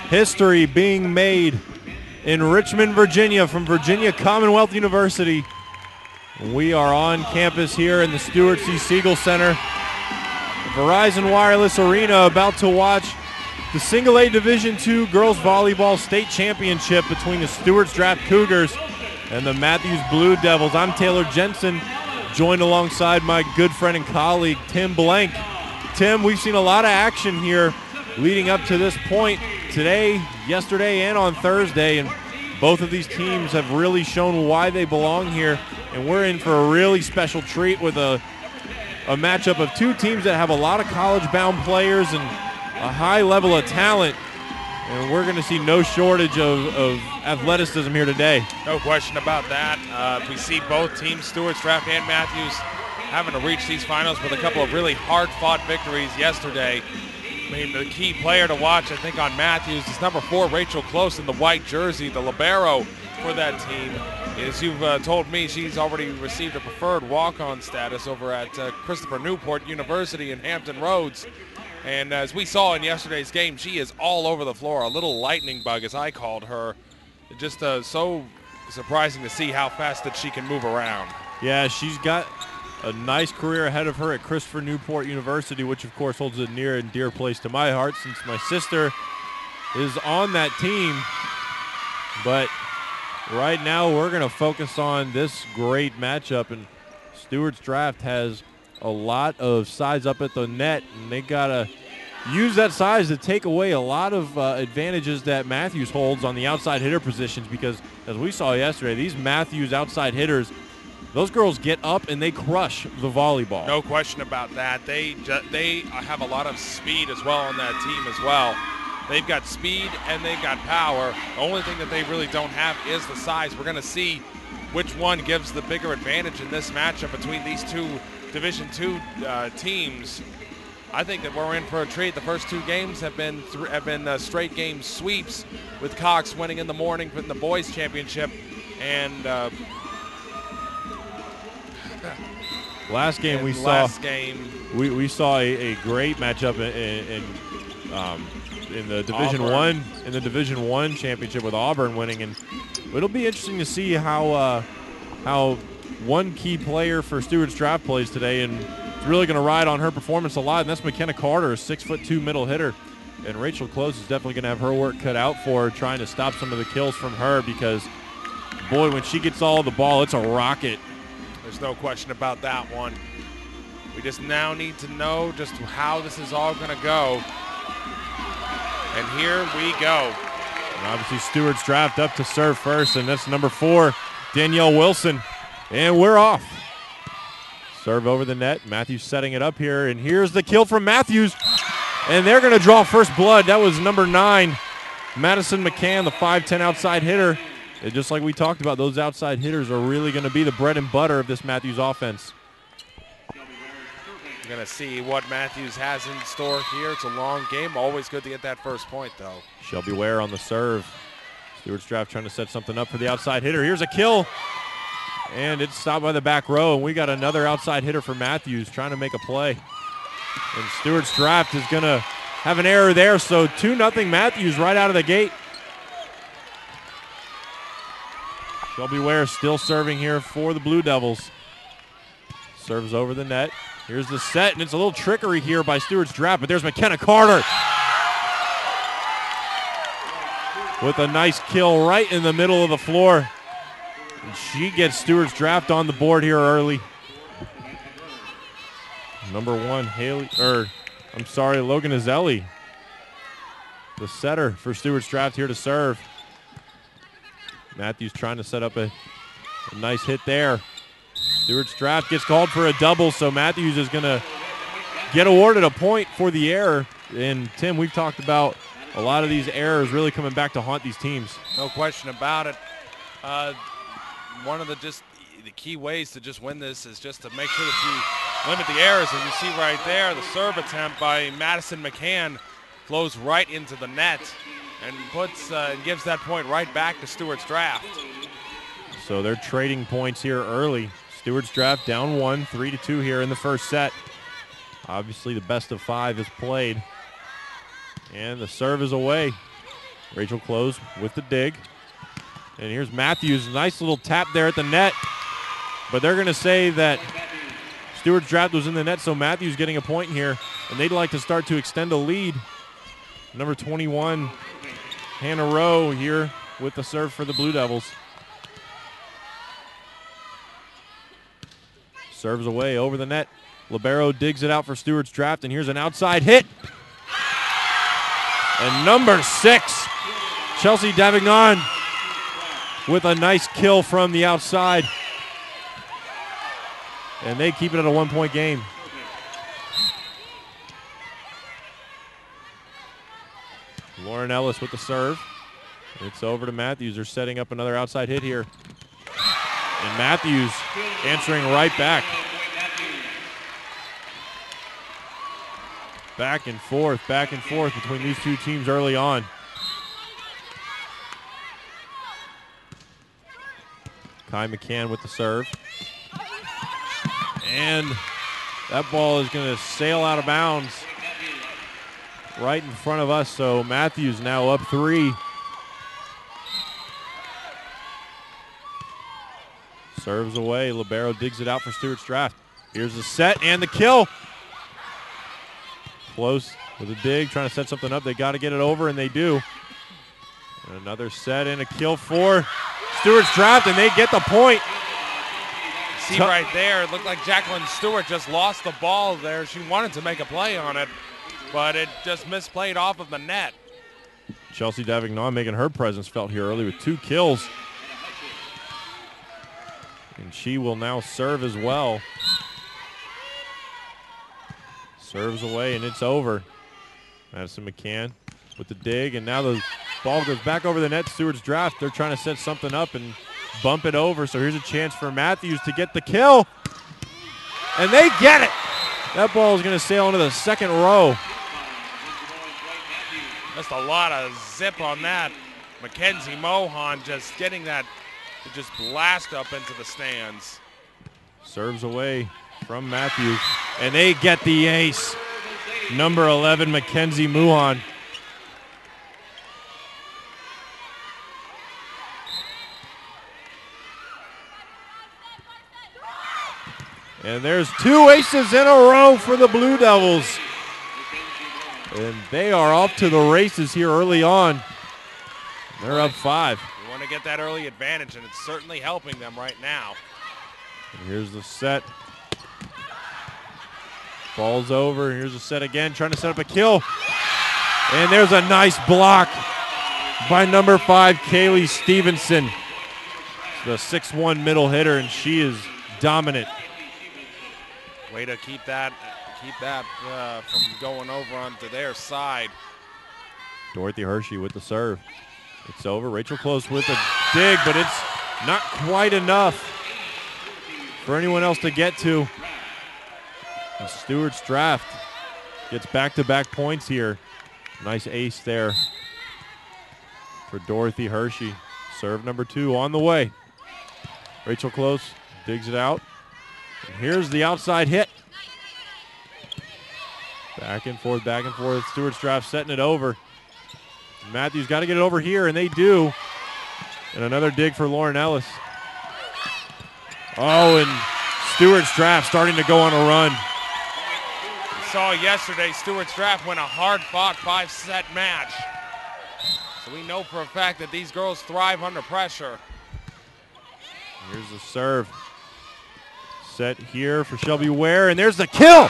History being made in Richmond, Virginia from Virginia Commonwealth University. We are on campus here in the Stuarts Siegel Center. Verizon Wireless Arena, about to watch the Single A Division II Girls Volleyball State Championship between the Stuarts Draft Cougars and the Mathews Blue Devils. I'm Taylor Jensen, joined alongside my good friend and colleague, Tim Blank. Tim, we've seen a lot of action here leading up to this point today, yesterday, and on Thursday, and both of these teams have really shown why they belong here, and we're in for a really special treat with a matchup of two teams that have a lot of college-bound players and a high level of talent, and we're going to see no shortage of athleticism here today. No question about that. We see both teams, Stuarts Draft and Mathews, having to reach these finals with a couple of really hard-fought victories yesterday. I mean, the key player to watch, I think, on Mathews is number 4, Rachel Close, in the white jersey, the libero for that team. As you've told me, she's already received a preferred walk-on status over at Christopher Newport University in Hampton Roads. And as we saw in yesterday's game, she is all over the floor, a little lightning bug, as I called her. Just so surprising to see how fast that she can move around. Yeah, she's got a nice career ahead of her at Christopher Newport University, which of course holds a near and dear place to my heart since my sister is on that team. But right now we're going to focus on this great matchup, and Stuarts Draft has a lot of size up at the net, and they got to use that size to take away a lot of advantages that Mathews holds on the outside hitter positions, because as we saw yesterday, these Mathews outside hitters, those girls get up and they crush the volleyball. No question about that. They have a lot of speed as well on that team as well. They've got speed and they've got power. The only thing that they really don't have is the size. We're going to see which one gives the bigger advantage in this matchup between these two Division II teams. I think that we're in for a treat. The first two games have been straight game sweeps, with Cox winning in the morning in the boys championship, and last game we saw a great matchup in the Division I championship with Auburn winning, and it'll be interesting to see how one key player for Stuarts Draft plays today, and it's really going to ride on her performance a lot, and that's McKenna Carter, a 6'2" middle hitter. And Rachel Close is definitely going to have her work cut out for her, trying to stop some of the kills from her, because, boy, when she gets all the ball, it's a rocket. There's no question about that one. We just now need to know just how this is all going to go. And here we go. And obviously, Stuarts Draft up to serve first, and that's number 4, Danielle Wilson. And we're off. Serve over the net. Mathews setting it up here, and here's the kill from Mathews. And they're going to draw first blood. That was number 9, Madison McCann, the 5'10" outside hitter. And just like we talked about, those outside hitters are really going to be the bread and butter of this Mathews offense. We're going to see what Mathews has in store here. It's a long game. Always good to get that first point, though. Shelby Ware on the serve. Stuarts Draft trying to set something up for the outside hitter. Here's a kill. And it's stopped by the back row, and we got another outside hitter for Mathews trying to make a play. And Stuarts Draft is going to have an error there, so 2-0 Mathews right out of the gate. Shelby Ware still serving here for the Blue Devils. Serves over the net. Here's the set, and it's a little trickery here by Stuarts Draft, but there's McKenna Carter with a nice kill right in the middle of the floor. And she gets Stuarts Draft on the board here early. Number 1, Logan Azelli, the setter for Stuarts Draft here to serve. Mathews trying to set up a nice hit there. Stuarts Draft gets called for a double, so Mathews is going to get awarded a point for the error. And, Tim, we've talked about a lot of these errors really coming back to haunt these teams. No question about it. One of the key ways to just win this is just to make sure that you limit the errors. As you see right there, the serve attempt by Madison McCann flows right into the net and gives that point right back to Stuarts Draft. So they're trading points here early. Stuarts Draft down 1, 3-2 here in the first set. Obviously the best of 5 is played. And the serve is away. Rachel Close with the dig. And here's Mathews, nice little tap there at the net. But they're going to say that Stuarts Draft was in the net, so Mathews getting a point here. And they'd like to start to extend a lead. Number 21, Hannah Rowe here with the serve for the Blue Devils. Serves away over the net. Libero digs it out for Stuarts Draft, and here's an outside hit. And number 6, Chelsea Davignon with a nice kill from the outside. And they keep it at a 1-point game. Lauren Ellis with the serve. It's over to Mathews. They're setting up another outside hit here. And Mathews answering right back. Back and forth between these two teams early on. Kai McCann with the serve. And that ball is going to sail out of bounds right in front of us, so Mathews now up 3. Serves away. Libero digs it out for Stuarts Draft. Here's the set and the kill. Close with a dig, trying to set something up. They got to get it over, and they do. And another set and a kill for Stuarts Draft, and they get the point. See right there, it looked like Jacqueline Stewart just lost the ball there. She wanted to make a play on it, but it just misplayed off of the net. Chelsea Davignon making her presence felt here early with 2 kills. And she will now serve as well. Serves away, and it's over. Madison McCann with the dig, and now the ball goes back over the net. Stuarts Draft, they're trying to set something up and bump it over. So here's a chance for Mathews to get the kill. And they get it. That ball is going to sail into the second row. Just a lot of zip on that. Mackenzie Mohan just getting that to just blast up into the stands. Serves away from Mathews. And they get the ace. Number 11, Mackenzie Mohan. And there's 2 aces in a row for the Blue Devils. And they are off to the races here early on. They're up 5. You want to get that early advantage, and it's certainly helping them right now. And here's the set. Ball's over. Here's the set again, trying to set up a kill. And there's a nice block by number 5, Kaylee Stevenson. The 6'1" middle hitter, and she is dominant. Way to keep that from going over onto their side. Dorothy Hershey with the serve. It's over. Rachel Close with a dig, but it's not quite enough for anyone else to get to. And Stuarts Draft gets back-to-back points here. Nice ace there for Dorothy Hershey. Serve number 2 on the way. Rachel Close digs it out. And here's the outside hit. Back and forth, back and forth. Stuarts Draft setting it over. Mathews got to get it over here, and they do. And another dig for Lauren Ellis. Oh, and Stuarts Draft starting to go on a run. We saw yesterday Stuarts Draft win a hard-fought 5-set match. So we know for a fact that these girls thrive under pressure. Here's the serve. Set here for Shelby Ware, and there's the kill.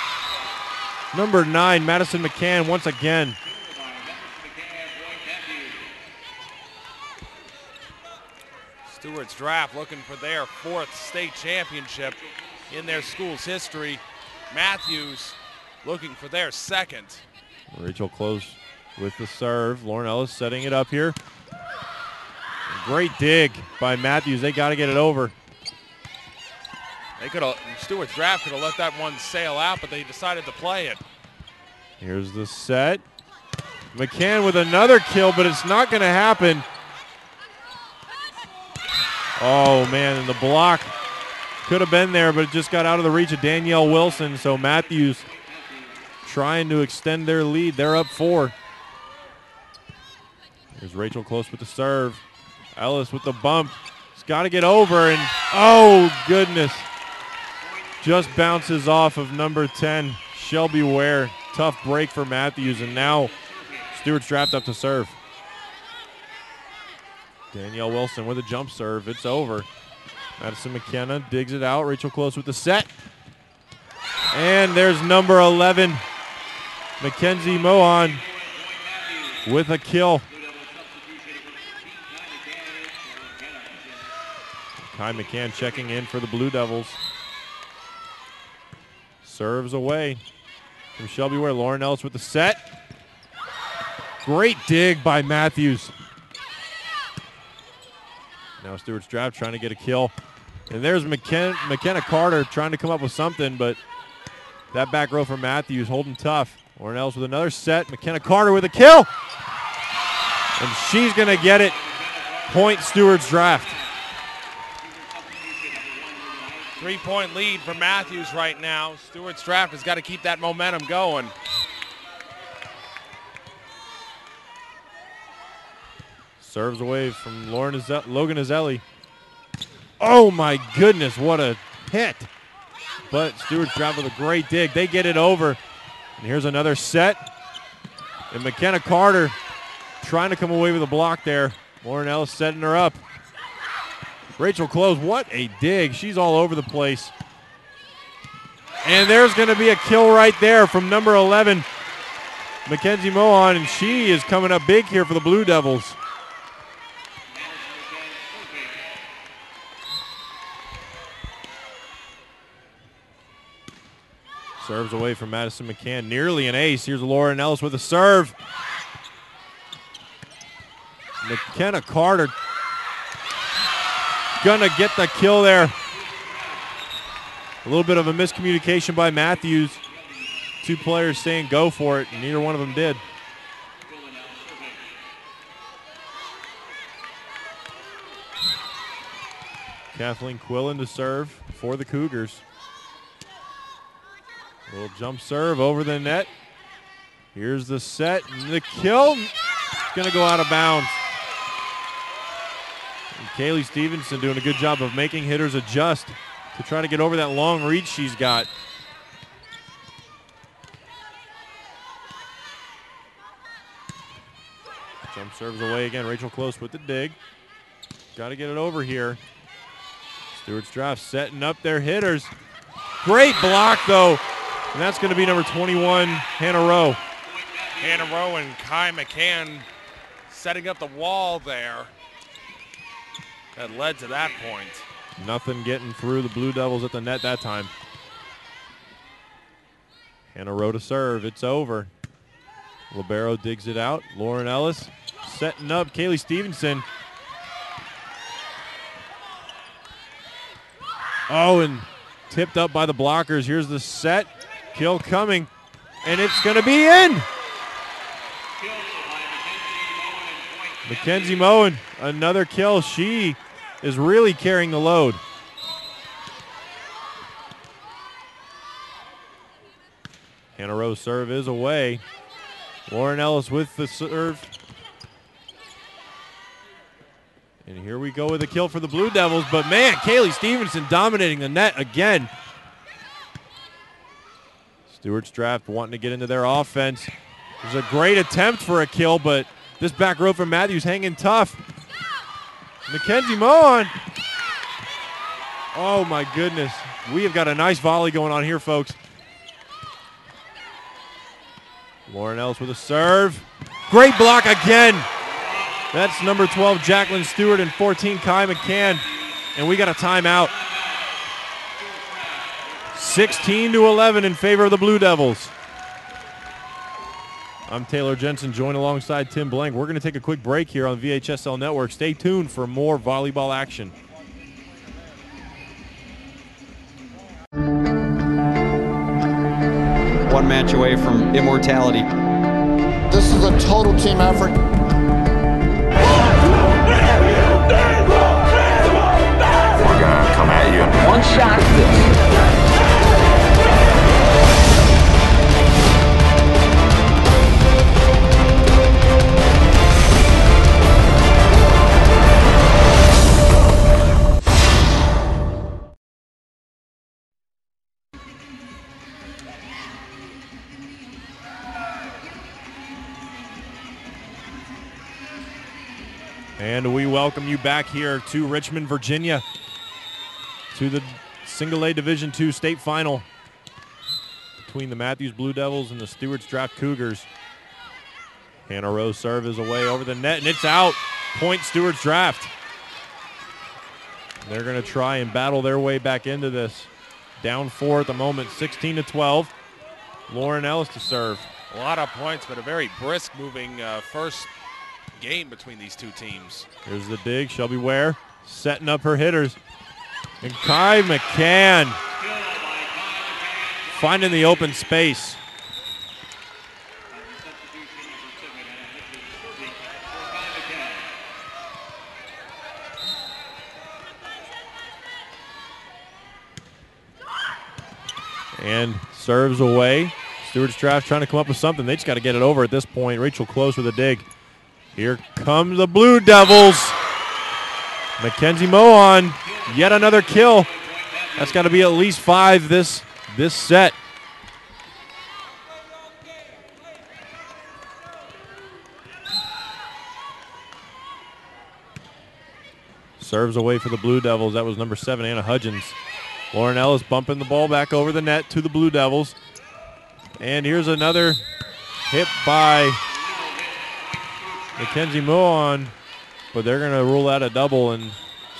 Number 9, Madison McCann once again. Stuarts Draft looking for their 4th state championship in their school's history. Mathews looking for their second. Rachel close with the serve. Lauren Ellis setting it up here. Great dig by Mathews. They got to get it over. They could have, Stuarts Draft could have let that one sail out, but they decided to play it. Here's the set. McCann with another kill, but it's not going to happen. Oh, man, and the block could have been there, but it just got out of the reach of Danielle Wilson. So Mathews trying to extend their lead. They're up 4. Here's Rachel close with the serve. Ellis with the bump. He's got to get over, and oh, goodness. Just bounces off of number 10, Shelby Ware. Tough break for Mathews, and now Stuarts Draft up to serve. Danielle Wilson with a jump serve. It's over. Madison McKenna digs it out. Rachel close with the set. And there's number 11, Mackenzie Mohan with a kill. Kai McCann checking in for the Blue Devils. Serves away from Shelby Ware. Lauren Ellis with the set. Great dig by Mathews. Now Stuarts Draft trying to get a kill. And there's McKenna Carter trying to come up with something, but that back row for Mathews holding tough. Lauren Ellis with another set. McKenna Carter with a kill. And she's going to get it. Point Stuarts Draft. 3-point lead for Mathews right now. Stuarts Draft has got to keep that momentum going. Serves away from Logan Azelli. Oh my goodness, what a hit. But Stuarts Draft with a great dig. They get it over. And here's another set. And McKenna Carter trying to come away with a block there. Lauren Ellis setting her up. Rachel Close, what a dig. She's all over the place. And there's going to be a kill right there from number 11, Mackenzie Mohan, and she is coming up big here for the Blue Devils. Serves away from Madison McCann. Nearly an ace. Here's Lauren Ellis with a serve. McKenna Carter gonna get the kill there. A little bit of a miscommunication by Mathews. Two players saying go for it, and neither one of them did. Kathleen Quillen to serve for the Cougars. A little jump serve over the net. Here's the set, and the kill. It's gonna go out of bounds. And Kaylee Stevenson doing a good job of making hitters adjust to try to get over that long reach she's got. Jump serves away again. Rachel Close with the dig. Got to get it over here. Stuarts Draft setting up their hitters. Great block, though. And that's going to be number 21, Hannah Rowe. Hannah Rowe and Kai McCann setting up the wall there. That led to that point. Nothing getting through the Blue Devils at the net that time. Hannah Rowe to serve. It's over. Libero digs it out. Lauren Ellis setting up Kaylee Stevenson. Oh, and tipped up by the blockers. Here's the set. Kill coming. And it's going to be in. Mackenzie Mohan, another kill. She is really carrying the load. Hannah Rowe's serve is away. Lauren Ellis with the serve. And here we go with a kill for the Blue Devils. But, man, Kaylee Stevenson dominating the net again. Stuarts Draft wanting to get into their offense. There's a great attempt for a kill, but this back row from Mathews hanging tough. Mackenzie Mohan. Oh, my goodness. We have got a nice volley going on here, folks. Lauren Ellis with a serve. Great block again. That's number 12, Jacqueline Stewart, and 14, Kai McCann. And we got a timeout. 16-11 in favor of the Blue Devils. I'm Taylor Jensen, joined alongside Tim Blank. We're going to take a quick break here on VHSL Network. Stay tuned for more volleyball action. One match away from immortality. This is a total team effort. We're gonna come at you. One shot at this. And we welcome you back here to Richmond, Virginia, to the Single A Division II state final between the Mathews Blue Devils and the Stuarts Draft Cougars. Hannah Rose serve is away over the net, and it's out. Point Stuarts Draft. They're going to try and battle their way back into this. Down 4 at the moment, 16-12. Lauren Ellis to serve. A lot of points, but a very brisk moving first game between these two teams. Here's the dig. Shelby Ware setting up her hitters. And Kai McCann finding the open space. And serves away. Stuarts Draft trying to come up with something. They just got to get it over at this point. Rachel Close with a dig. Here come the Blue Devils. Mackenzie Mohan, yet another kill. That's got to be at least 5 this set. Serves away for the Blue Devils. That was number 7, Anna Hudgens. Lauren Ellis bumping the ball back over the net to the Blue Devils. And here's another hit by Mackenzie Mohan, but they're going to rule out a double, and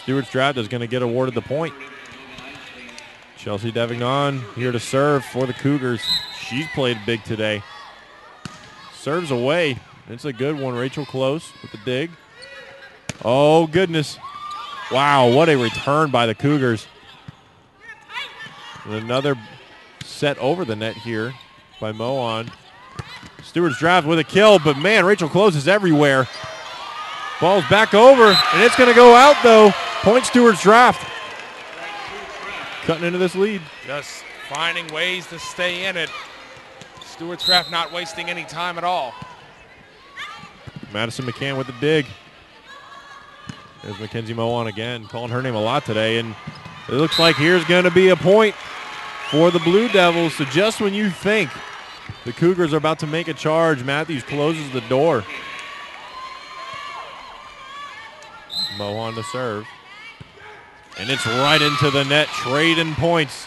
Stuarts Draft is going to get awarded the point. Chelsea Devignon here to serve for the Cougars. She's played big today. Serves away. It's a good one. Rachel Close with the dig. Oh, goodness. Wow, what a return by the Cougars. And another set over the net here by Mohan. Stuarts Draft with a kill, but man, Rachel Close is everywhere. Ball's back over, and it's going to go out, though. Point Stuarts Draft. Cutting into this lead. Just finding ways to stay in it. Stuarts Draft not wasting any time at all. Madison McCann with the dig. There's Mackenzie Mohan again, calling her name a lot today, and it looks like here's going to be a point for the Blue Devils. So just when you think the Cougars are about to make a charge, Mathews closes the door. Mohan to serve. And it's right into the net, trading points.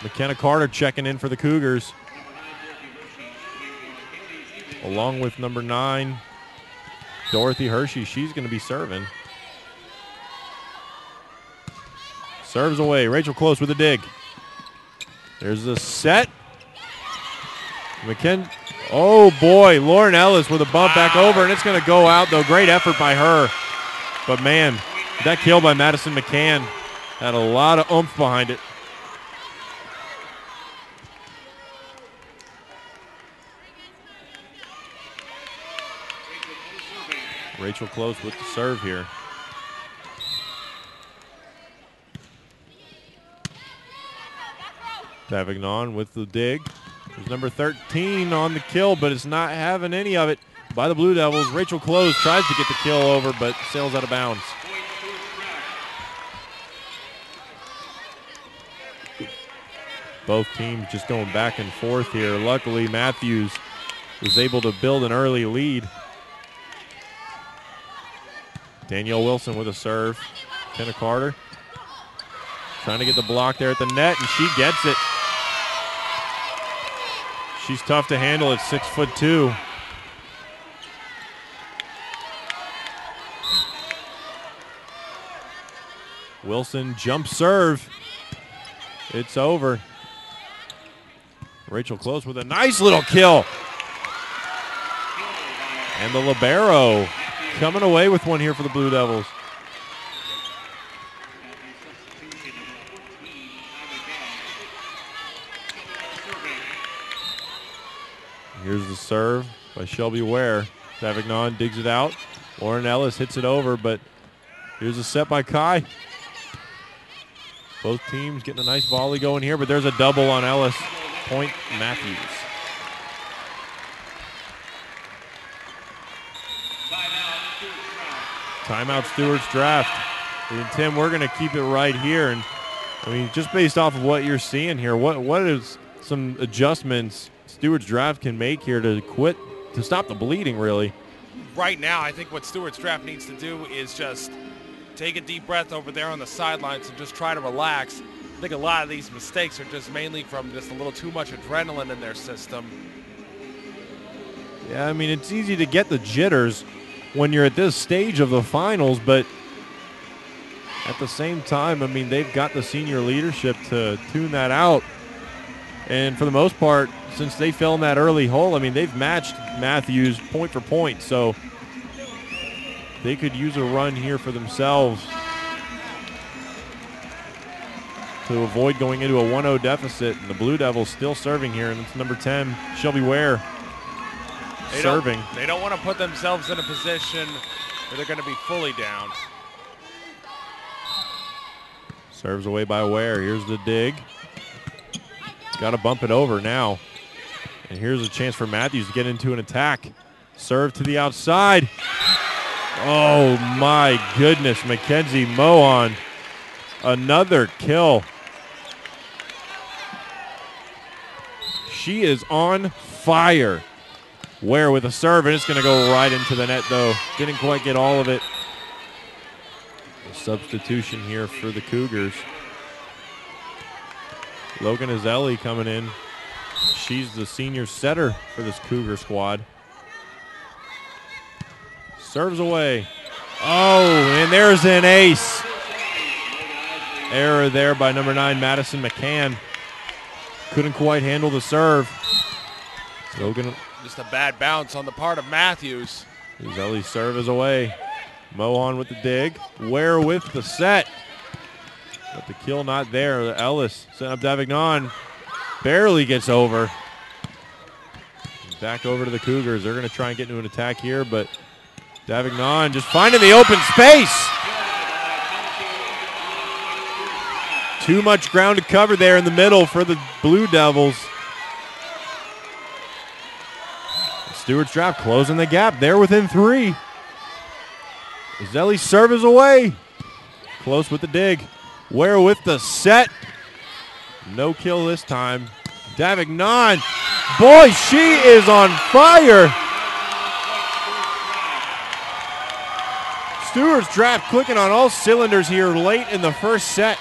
McKenna Carter checking in for the Cougars. Along with number 9, Dorothy Hershey. She's going to be serving. Serves away. Rachel Close with a dig. There's the set. Oh, boy. Lauren Ellis with a bump back over, and it's going to go out, though. Great effort by her. But, man, that kill by Madison McCann had a lot of oomph behind it. Rachel Close with the serve here. Davignon with the dig. There's number 13 on the kill, but it's not having any of it by the Blue Devils. Rachel Close tries to get the kill over, but sails out of bounds. Both teams just going back and forth here. Luckily, Mathews was able to build an early lead. Danielle Wilson with a serve. Kenna Carter trying to get the block there at the net, and she gets it. She's tough to handle at 6'2". Wilson jump serve. It's over. Rachel Close with a nice little kill. And the libero coming away with one here for the Blue Devils. Here's the serve by Shelby Ware. Davignon digs it out. Lauren Ellis hits it over, but here's a set by Kai. Both teams getting a nice volley going here, but there's a double on Ellis. Point Mathews. Timeout Stuarts draft. And Tim, we're going to keep it right here. And I mean, just based off of what you're seeing here, what is some adjustments Stuarts draft can make here to stop the bleeding, really? Right now, I think what Stuarts draft needs to do is just take a deep breath over there on the sidelines and just try to relax. I think a lot of these mistakes are just mainly from just a little too much adrenaline in their system. Yeah, I mean, it's easy to get the jitters when you're at this stage of the finals, but at the same time, I mean, they've got the senior leadership to tune that out. And for the most part, since they fell in that early hole, I mean, they've matched Mathews point for point, so they could use a run here for themselves to avoid going into a 1-0 deficit. And the Blue Devils still serving here, and it's number 10, Shelby Ware, serving. They don't want to put themselves in a position where they're going to be fully down. Serves away by Ware. Here's the dig. Got to bump it over now. And here's a chance for Mathews to get into an attack. Serve to the outside. Oh, my goodness. Mackenzie Mohon. Another kill. She is on fire. Ware with a serve, and it's going to go right into the net, though. Didn't quite get all of it. A substitution here for the Cougars. Logan Azelli coming in. She's the senior setter for this Cougar squad. Serves away. Oh, and there's an ace. Error there by number 9, Madison McCann. Couldn't quite handle the serve. Logan. Just a bad bounce on the part of Mathews. Azelli's serve is away. Mohon with the dig. Ware with the set. But the kill not there. Ellis setting up Davignon. Barely gets over. Back over to the Cougars. They're going to try and get into an attack here, but Davignon just finding the open space. Too much ground to cover there in the middle for the Blue Devils. Stuarts draft closing the gap. They're within 3. Azelli's serve is away. Close with the dig. Ware with the set. No kill this time. Davignon. Boy, she is on fire. Stuarts draft clicking on all cylinders here late in the first set.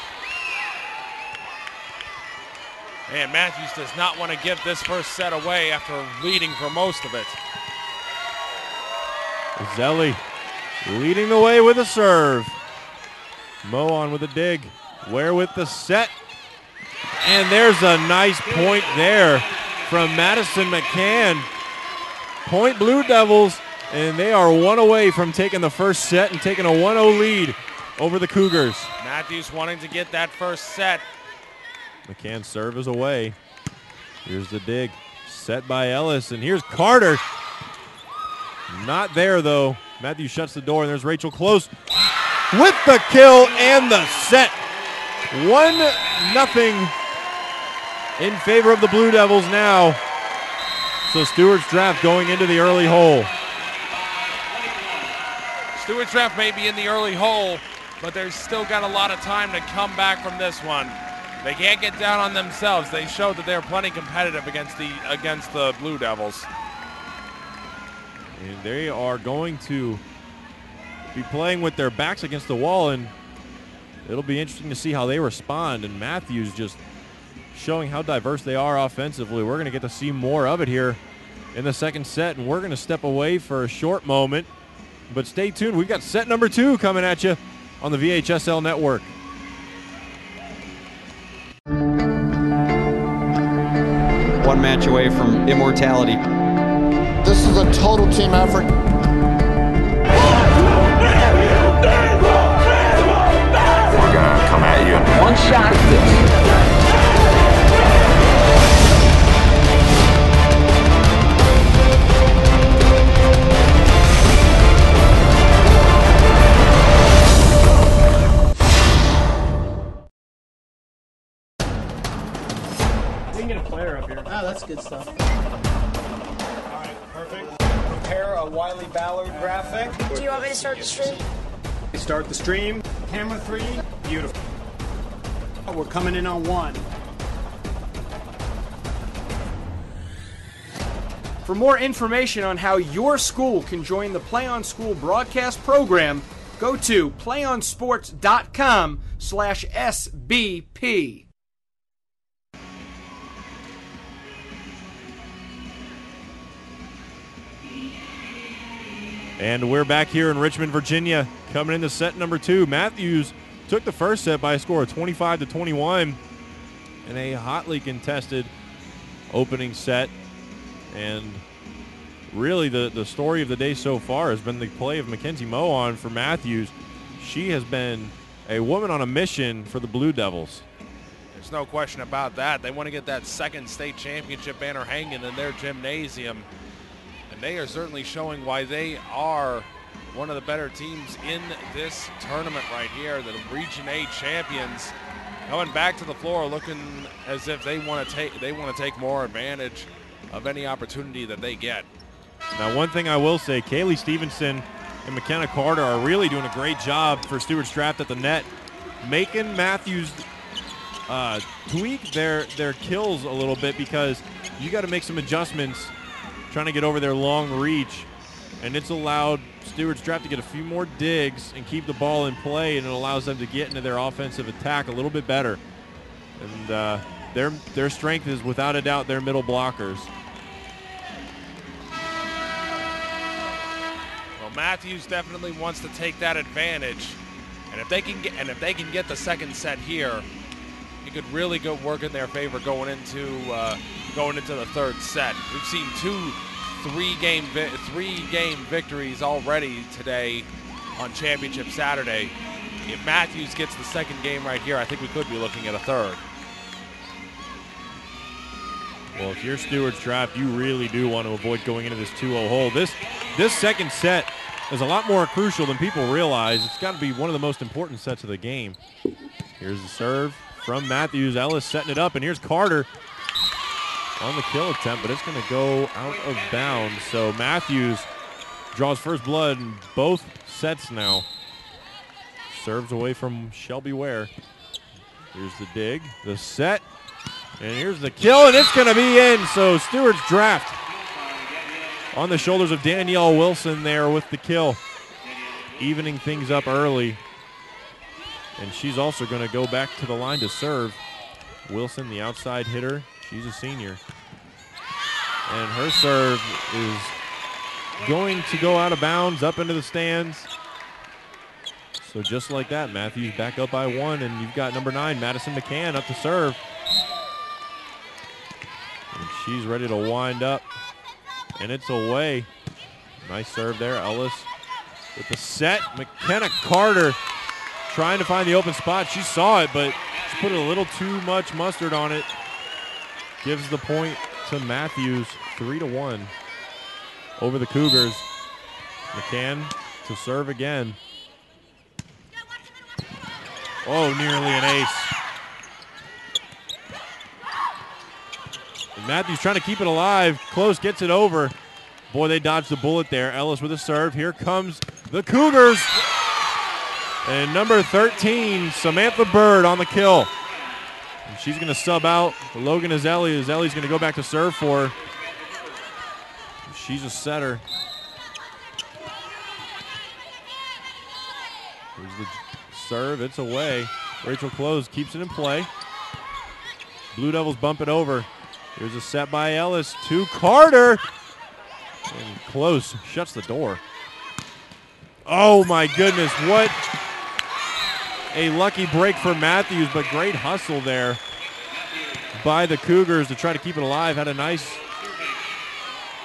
And Mathews does not want to give this first set away after leading for most of it. Azelli leading the way with a serve. Mohon with a dig. Ware with the set. And there's a nice point there from Madison McCann. Point Blue Devils, and they are one away from taking the first set and taking a 1-0 lead over the Cougars. Mathews wanting to get that first set. McCann's serve is away. Here's the dig. Set by Ellis, and here's Carter. Not there, though. Mathews shuts the door, and there's Rachel Close with the kill and the set. 1-0 in favor of the Blue Devils now. So Stuarts draft going into the early hole. Stuarts draft may be in the early hole, but they've still got a lot of time to come back from this one. They can't get down on themselves. They showed that they're plenty competitive against the Blue Devils. And they are going to be playing with their backs against the wall, and it'll be interesting to see how they respond. And Mathews just showing how diverse they are offensively. We're going to get to see more of it here in the second set, and we're going to step away for a short moment. But stay tuned. We've got set number 2 coming at you on the VHSL network. One match away from immortality. This is a total team effort. Wiley Ballard graphic. Do you want me to start the stream? Start the stream. Camera 3. Beautiful. We're coming in on 1. For more information on how your school can join the Play On School broadcast program, go to playonsports.com/SBP. And we're back here in Richmond, Virginia, coming into set number 2. Mathews took the first set by a score of 25-21 in a hotly contested opening set. And really the story of the day so far has been the play of Mackenzie Mohon for Mathews. She has been a woman on a mission for the Blue Devils. There's no question about that. They want to get that second state championship banner hanging in their gymnasium. And they are certainly showing why they are one of the better teams in this tournament right here. The Region A champions coming back to the floor looking as if they want to take more advantage of any opportunity that they get. Now, one thing I will say, Kaylee Stevenson and McKenna Carter are really doing a great job for Stuarts Draft at the net, making Mathews tweak their kills a little bit, because you got to make some adjustments trying to get over their long reach, and it's allowed Stuarts Draft to get a few more digs and keep the ball in play, and it allows them to get into their offensive attack a little bit better. And their strength is without a doubt their middle blockers. Well, Mathews definitely wants to take that advantage, and if they can get the second set here, it could really go work in their favor going into the third set. We've seen three game victories already today on Championship Saturday. If Mathews gets the second game right here, I think we could be looking at a third. Well, if you're Stuarts Draft, you really do want to avoid going into this 2-0 hole. This second set is a lot more crucial than people realize. It's got to be one of the most important sets of the game. Here's the serve from Mathews. Ellis setting it up, and here's Carter on the kill attempt, but it's going to go out of bounds. So Mathews draws first blood in both sets now. Serves away from Shelby Ware. Here's the dig, the set, and here's the kill, and it's going to be in. So Stuarts Draft on the shoulders of Danielle Wilson there with the kill, evening things up early. And she's also going to go back to the line to serve. Wilson, the outside hitter, she's a senior. And her serve is going to go out of bounds, up into the stands. So just like that, Mathews back up by 1, and you've got number 9, Madison McCann, up to serve. And she's ready to wind up, and it's away. Nice serve there, Ellis with the set. McKenna Carter trying to find the open spot. She saw it, but she put a little too much mustard on it. Gives the point to Mathews, 3-1 over the Cougars. McCann to serve again. Oh, nearly an ace. And Mathews trying to keep it alive. Close, gets it over. Boy, they dodged the bullet there. Ellis with a serve. Here comes the Cougars. And number 13, Samantha Bird on the kill. And she's going to sub out Logan Azelli. Azelli's going to go back to serve for her. She's a setter. Here's the serve. It's away. Rachel Close keeps it in play. Blue Devils bump it over. Here's a set by Ellis to Carter. And Close shuts the door. Oh, my goodness. What a lucky break for Mathews, but great hustle there by the Cougars to try to keep it alive. Had a nice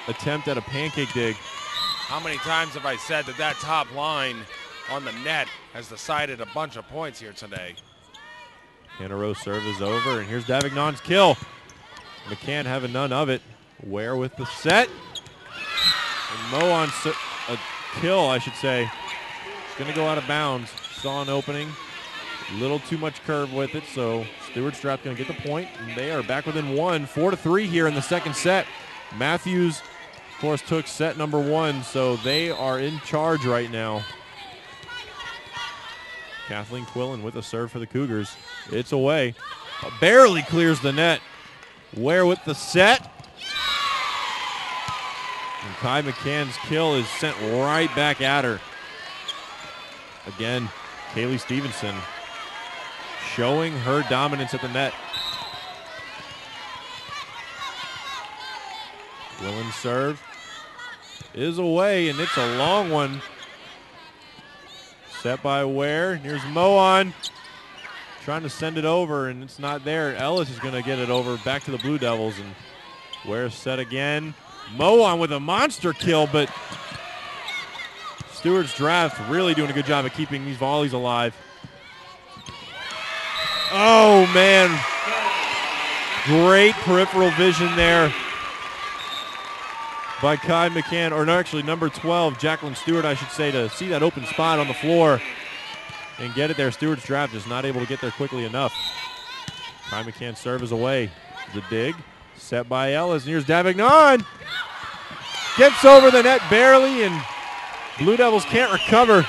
attempt at a pancake dig. How many times have I said that top line on the net has decided a bunch of points here today? Hannah Rose serve is over, and here's Davignon's kill. McCann having none of it. Ware with the set. And Mohon, a kill, I should say. It's going to go out of bounds. Saw an opening. A little too much curve with it, so Stuarts Draft going to get the point. And they are back within 1, 4-3 here in the second set. Mathews course, took set number 1, so they are in charge right now. Kathleen Quillen with a serve for the Cougars. It's away. Barely clears the net. Ware with the set. And Kai McCann's kill is sent right back at her. Again, Kaylee Stevenson showing her dominance at the net. Quillen's serve is away, and it's a long one. Set by Ware. Here's Moan trying to send it over, and it's not there. Ellis is going to get it over back to the Blue Devils, and Ware's set again. Moan with a monster kill, but Stuarts Draft really doing a good job of keeping these volleys alive. Oh, man. Great peripheral vision there by Kai McCann, or no, actually number 12, Jacqueline Stewart, I should say, to see that open spot on the floor and get it there. Stuarts Draft is not able to get there quickly enough. Kai McCann's serve is away. The dig, set by Ellis, and here's Davignon. Gets over the net barely, and Blue Devils can't recover.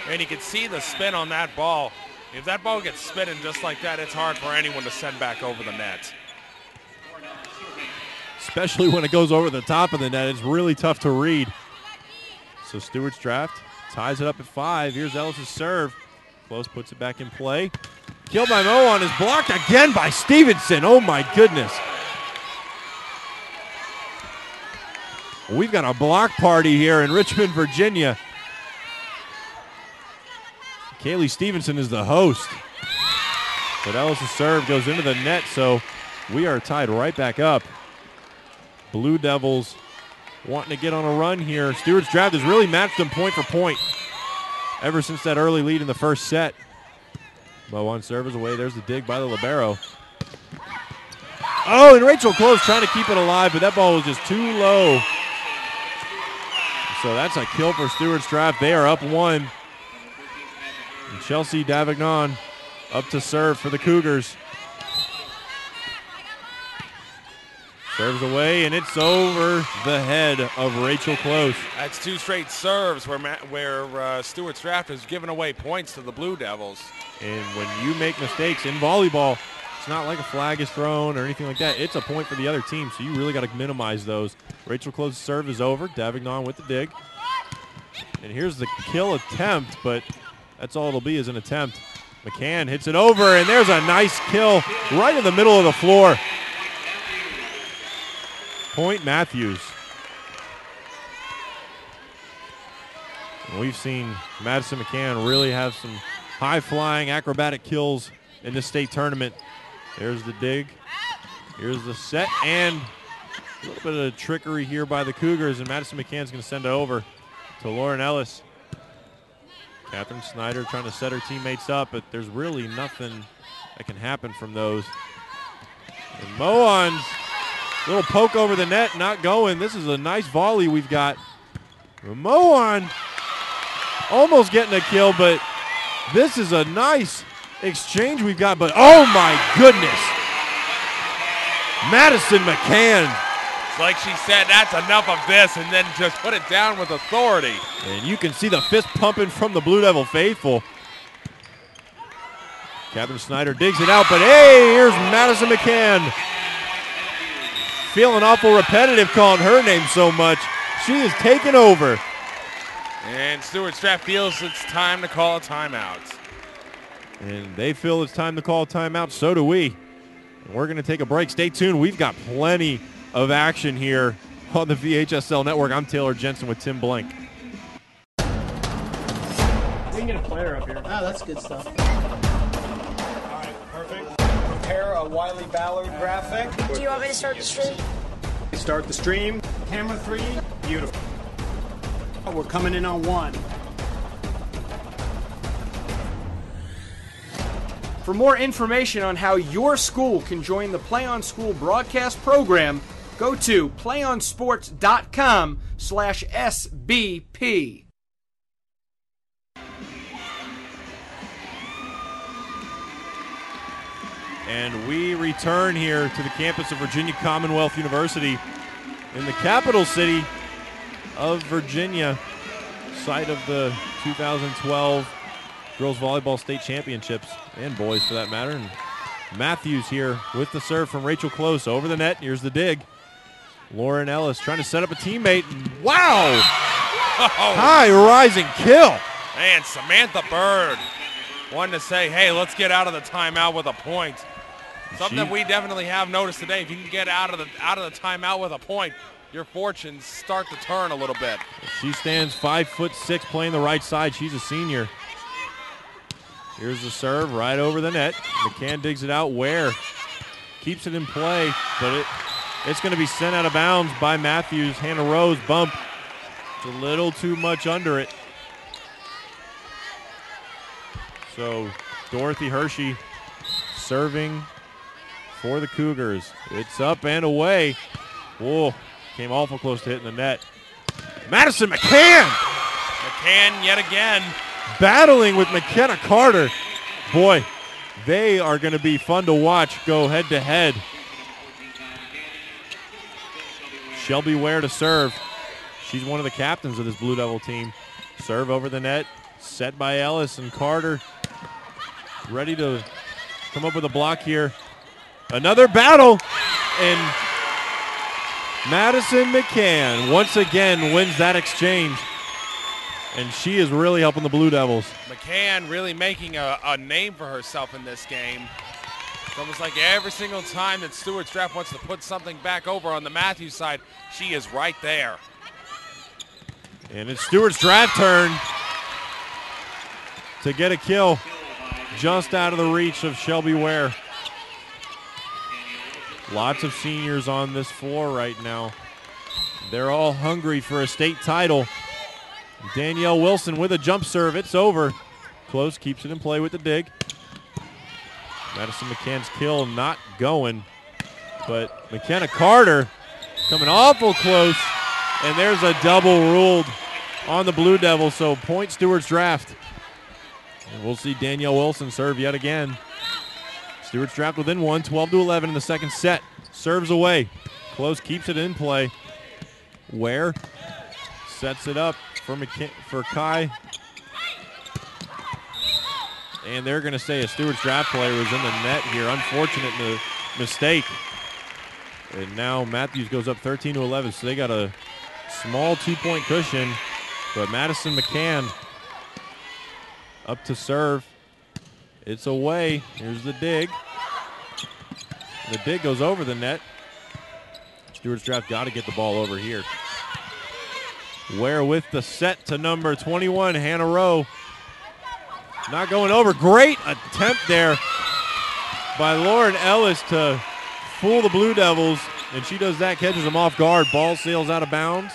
And you can see the spin on that ball. If that ball gets spinning just like that, it's hard for anyone to send back over the net. Especially when it goes over the top of the net. It's really tough to read. So Stuarts Draft ties it up at 5. Here's Ellis' serve. Close puts it back in play. Kill by Moan is blocked again by Stevenson. Oh my goodness. We've got a block party here in Richmond, Virginia. Kaylee Stevenson is the host. But Ellis' serve goes into the net, so we are tied right back up. Blue Devils wanting to get on a run here. Stuarts Draft has really matched them point for point ever since that early lead in the first set. Moan serve is away. There's the dig by the libero. Oh, and Rachel Close trying to keep it alive, but that ball was just too low. So that's a kill for Stuarts Draft. They are up 1. And Chelsea Davignon up to serve for the Cougars. Serves away, and it's over the head of Rachel Close. That's 2 straight serves where Stuarts Draft has given away points to the Blue Devils. And when you make mistakes in volleyball, it's not like a flag is thrown or anything like that. It's a point for the other team, so you really got to minimize those. Rachel Close's serve is over. Davignon with the dig. And here's the kill attempt, but that's all it'll be is an attempt. McCann hits it over, and there's a nice kill right in the middle of the floor. Point Mathews. And we've seen Madison McCann really have some high-flying acrobatic kills in this state tournament. There's the dig. Here's the set, and a little bit of trickery here by the Cougars, and Madison McCann's going to send it over to Lauren Ellis. Catherine Snyder trying to set her teammates up, but there's really nothing that can happen from those. And Moan's little poke over the net, not going. This is a nice volley we've got. Moan almost getting a kill, but this is a nice exchange we've got. But oh my goodness, Madison McCann. It's like she said, that's enough of this, and then just put it down with authority. And you can see the fist pumping from the Blue Devil faithful. Catherine Snyder digs it out, but hey, here's Madison McCann. Feeling awful repetitive calling her name so much. She is taking over. And Stuarts Draft feels it's time to call a timeout. And they feel it's time to call a timeout. So do we. And we're going to take a break. Stay tuned. We've got plenty of action here on the VHSL network. I'm Taylor Jensen with Tim Blank. We can get a player up here. Oh, that's good stuff. All right, perfect. Prepare a Wiley Ballard graphic. Do you want me to start the stream? Start the stream. Camera 3. Beautiful. We're coming in on 1. For more information on how your school can join the Play on School broadcast program, go to playonsports.com/SBP. And we return here to the campus of Virginia Commonwealth University. in the capital city of Virginia, site of the 2012 Girls Volleyball State Championships, and boys for that matter. And Mathews here with the serve from Rachel Close over the net. Here's the dig. Lauren Ellis trying to set up a teammate. Wow! High rising kill. And Samantha Bird wanted to say, hey, let's get out of the timeout with a point. Something we definitely have noticed today. If you can get out of the timeout with a point, your fortunes start to turn a little bit. She stands 5'6", playing the right side. She's a senior. Here's the serve right over the net. McCann digs it out. Ware keeps it in play, but it's going to be sent out of bounds by Mathews. Hannah Rose bump. It's a little too much under it. So Dorothy Hershey serving for the Cougars. It's up and away. Whoa, came awful close to hitting the net. Madison McCann! McCann yet again. Battling with McKenna Carter. Boy, they are going to be fun to watch go head-to-head. Shelby Ware to serve. She's one of the captains of this Blue Devil team. Serve over the net, set by Ellis, and Carter ready to come up with a block here. Another battle, and Madison McCann once again wins that exchange. And she is really helping the Blue Devils. McCann really making a name for herself in this game. It's almost like every single time that Stuarts Draft wants to put something back over on the Mathews side, she is right there. And it's Stuarts Draft turn to get a kill just out of the reach of Shelby Ware. Lots of seniors on this floor right now. They're all hungry for a state title. Danielle Wilson with a jump serve. It's over. Close keeps it in play with the dig. Madison McCann's kill not going. But McKenna Carter coming awful close. And there's a double ruled on the Blue Devils. So point Stuarts Draft. And we'll see Danielle Wilson serve yet again. Stuarts Draft within one, 12-11 in the second set. Serves away. Close keeps it in play. Ware sets it up for Kai. And they're going to say a Stuarts Draft player was in the net here. Unfortunate mistake. And now Mathews goes up 13-11, so they got a small 2-point cushion. But Madison McCann up to serve. It's away. Here's the dig. The dig goes over the net. Stuarts Draft got to get the ball over here. Ware with the set to number 21, Hannah Rowe. Not going over. Great attempt there by Lauren Ellis to fool the Blue Devils, and she does that, catches them off guard. Ball sails out of bounds.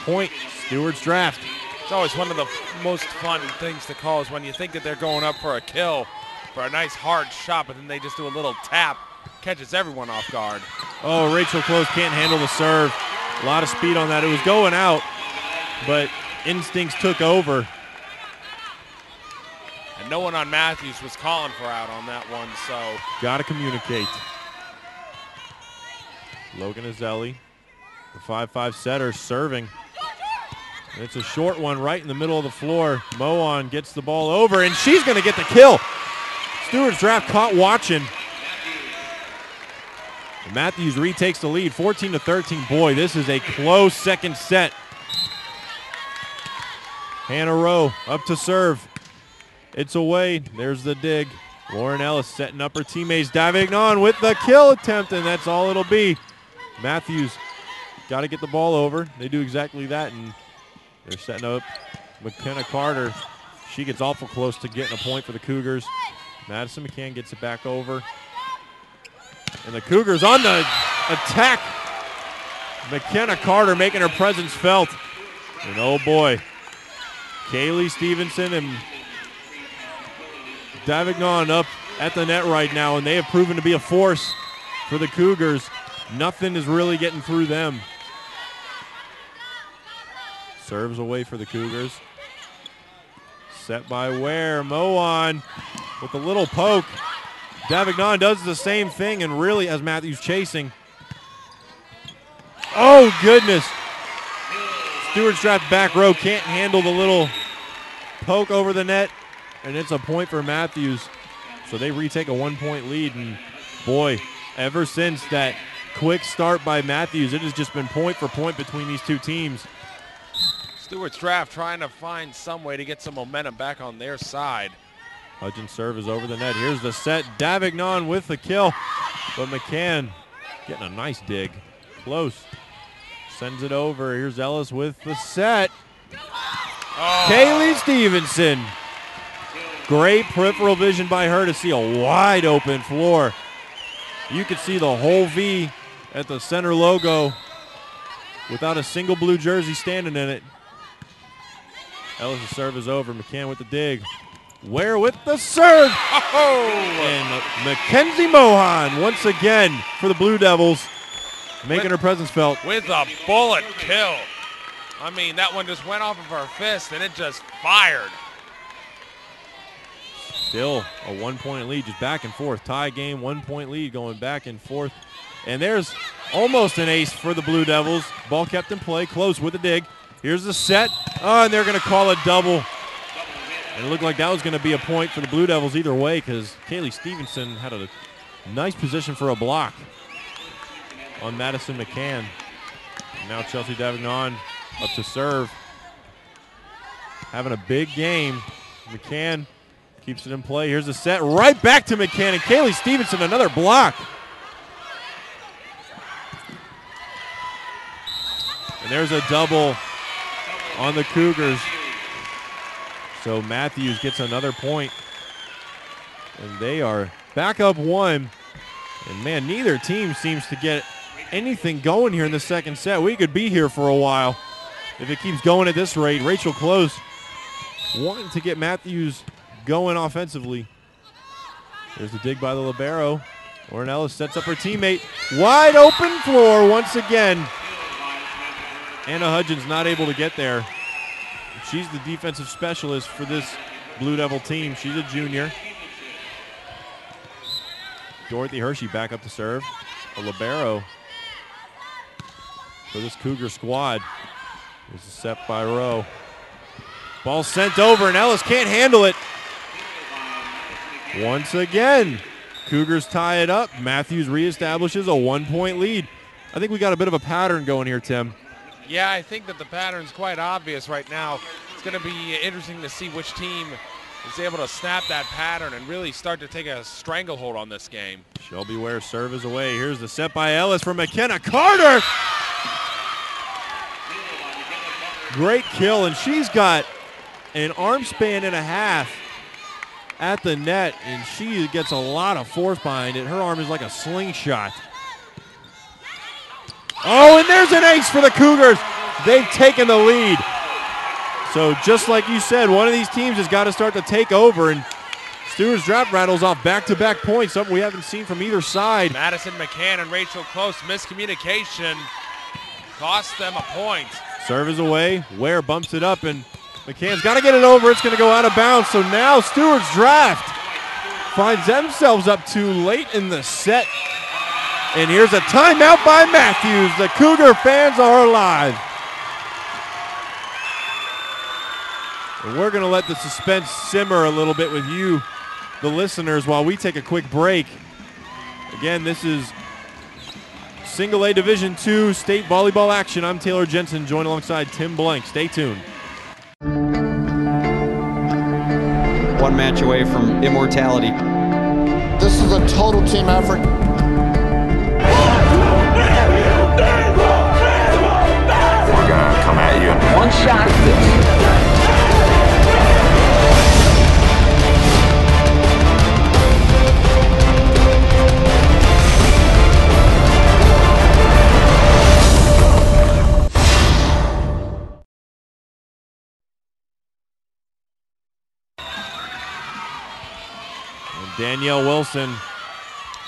Point, Stuarts Draft. It's always one of the most fun things to call is when you think that they're going up for a kill, for a nice hard shot, but then they just do a little tap, catches everyone off guard. Oh, Rachel Close can't handle the serve. A lot of speed on that. It was going out, but instincts took over. And no one on Mathews was calling for out on that one, so. Got to communicate. Logan Azelli, the 5'5" setter, serving. And it's a short one right in the middle of the floor. Moan gets the ball over, and she's going to get the kill. Stuarts Draft caught watching. And Mathews retakes the lead, 14-13. Boy, this is a close second set. Hannah Rowe up to serve. It's away. There's the dig. Lauren Ellis setting up her teammates. Davignon with the kill attempt, and that's all it'll be. Mathews got to get the ball over. They do exactly that, and they're setting up McKenna Carter. She gets awful close to getting a point for the Cougars. Madison McCann gets it back over. And the Cougars on the attack. McKenna Carter making her presence felt. And oh boy, Kaylee Stevenson and Davignon up at the net right now, and they have proven to be a force for the Cougars. Nothing is really getting through them. Serves away for the Cougars. Set by Ware. Moan with a little poke. Davignon does the same thing, and really, as Mathews chasing. Oh, goodness. Stuarts draft back row can't handle the little poke over the net, and it's a point for Mathews. So they retake a 1-point lead, and boy, ever since that quick start by Mathews, it has just been point for point between these two teams. Stuarts draft trying to find some way to get some momentum back on their side. Hudgens' serve is over the net. Here's the set. Davignon with the kill, but McCann getting a nice dig. Close. Sends it over. Here's Ellis with the set. Oh. Kaylee Stevenson. Great peripheral vision by her to see a wide open floor. You could see the whole V at the center logo without a single blue jersey standing in it. Ellis' serve is over. McCann with the dig. Ware with the serve. Oh. And Mackenzie Mohan once again for the Blue Devils, making her presence felt. With a bullet kill. I mean, that one just went off of her fist and it just fired. Still a 1-point lead, just back and forth. Tie game, 1-point lead going back and forth. And there's almost an ace for the Blue Devils. Ball kept in play, close with the dig. Here's the set. Oh, and they're going to call a double. And it looked like that was going to be a point for the Blue Devils either way, because Kaylee Stevenson had a nice position for a block on Madison McCann. And now Chelsea Davignon up to serve. Having a big game. McCann keeps it in play. Here's the set. Right back to McCann. And Kaylee Stevenson, another block. And there's a double on the Cougars. So Mathews gets another point. And they are back up 1. And, man, neither team seems to get anything going here in the second set. We could be here for a while if it keeps going at this rate. Rachel Close wanting to get Mathews going offensively. There's the dig by the libero. Lauren Ellis sets up her teammate. Wide open floor once again. Anna Hudgens not able to get there. She's the defensive specialist for this Blue Devil team. She's a junior. Dorothy Hershey back up to serve. A libero for this Cougar squad. There's a set by Rowe. Ball sent over, and Ellis can't handle it. Once again, Cougars tie it up. Mathews reestablishes a 1-point lead. I think we got a bit of a pattern going here, Tim. Yeah, I think that the pattern's quite obvious right now. It's going to be interesting to see which team is able to snap that pattern and really start to take a stranglehold on this game. Shelby Ware's serve is away. Here's the set by Ellis from McKenna Carter. Great kill, and she's got an arm span and a half at the net, and she gets a lot of force behind it. Her arm is like a slingshot. Oh, and there's an ace for the Cougars. They've taken the lead. So just like you said, one of these teams has got to start to take over, and Stuarts draft rattles off back-to-back points, something we haven't seen from either side. Madison McCann and Rachel Close, miscommunication cost them a point. Serve is away. Ware bumps it up, and McCann's got to get it over. It's going to go out of bounds. So now Stuarts draft finds themselves up too late in the set. And here's a timeout by Mathews. The Cougar fans are alive. And we're going to let the suspense simmer a little bit with you, the listeners, while we take a quick break. Again, this is Single A Division II state volleyball action. I'm Taylor Jensen, joined alongside Tim Blank. Stay tuned. One match away from immortality. This is a total team effort. We're gonna come at you. One shot. Danielle Wilson,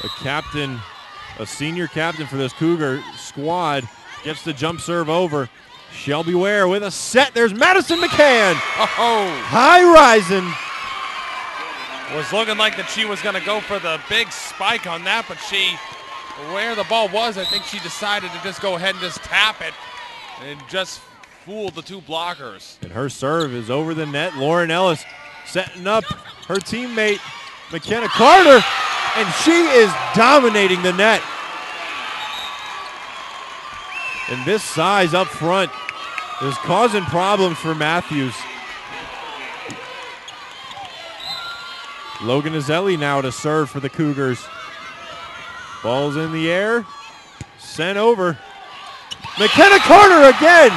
a captain, a senior captain for this Cougar squad, gets the jump serve over. Shelby Ware with a set. There's Madison McCann. Oh, High rising. was looking like that she was going to go for the big spike on that, but she where the ball was, I think she decided to just go ahead and just tap it and just fooled the two blockers. And her serve is over the net. Lauren Ellis setting up her teammate, McKenna Carter, and she is dominating the net. And this size up front is causing problems for Mathews. Logan Azelli now to serve for the Cougars. Ball's in the air, sent over. McKenna Carter again.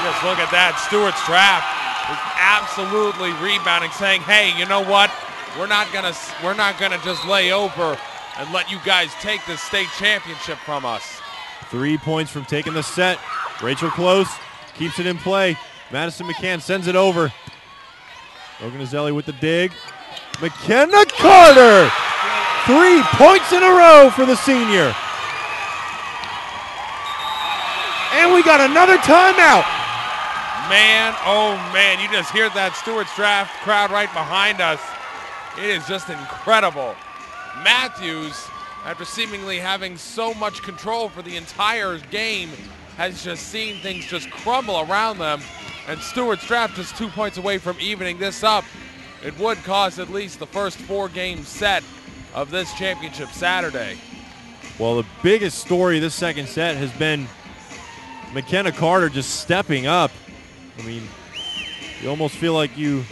Just look at that. Stuarts Draft is absolutely rebounding, saying, "Hey, you know what? We're not gonna just lay over and let you guys take the state championship from us." 3 points from taking the set. Rachel Close keeps it in play. Madison McCann sends it over. Logan Azelli with the dig. McKenna Carter! 3 points in a row for the senior. And we got another timeout. Man, oh man, you just hear that Stuarts Draft crowd right behind us. It is just incredible. Mathews, after seemingly having so much control for the entire game, has just seen things just crumble around them. And Stuarts Draft just 2 points away from evening this up. It would cost at least the first 4-game set of this championship Saturday. Well, the biggest story this second set has been McKenna Carter just stepping up. I mean, you almost feel like you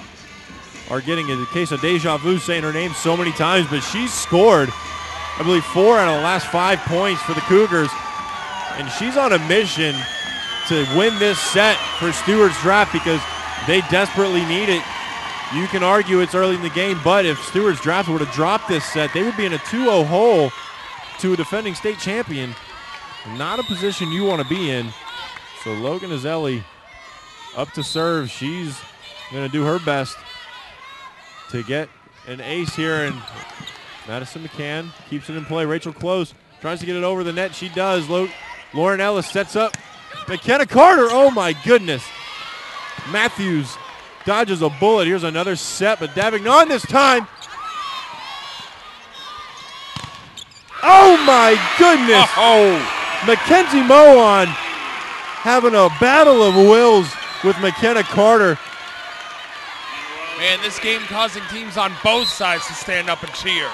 are getting a case of deja vu saying her name so many times, but she's scored, I believe, 4 out of the last 5 points for the Cougars, and she's on a mission to win this set for Stuarts Draft because they desperately need it. You can argue it's early in the game, but if Stuarts Draft were to drop this set, they would be in a 2-0 hole to a defending state champion. Not a position you want to be in. So Logan Azelli up to serve. She's going to do her best to get an ace here, and Madison McCann keeps it in play. Rachel Close tries to get it over the net. She does. Lauren Ellis sets up. McKenna Carter, oh my goodness. Mathews dodges a bullet. Here's another set, but Davignon this time. Oh my goodness. Mackenzie Mohan having a battle of wills with McKenna Carter. Man, this game causing teams on both sides to stand up and cheer.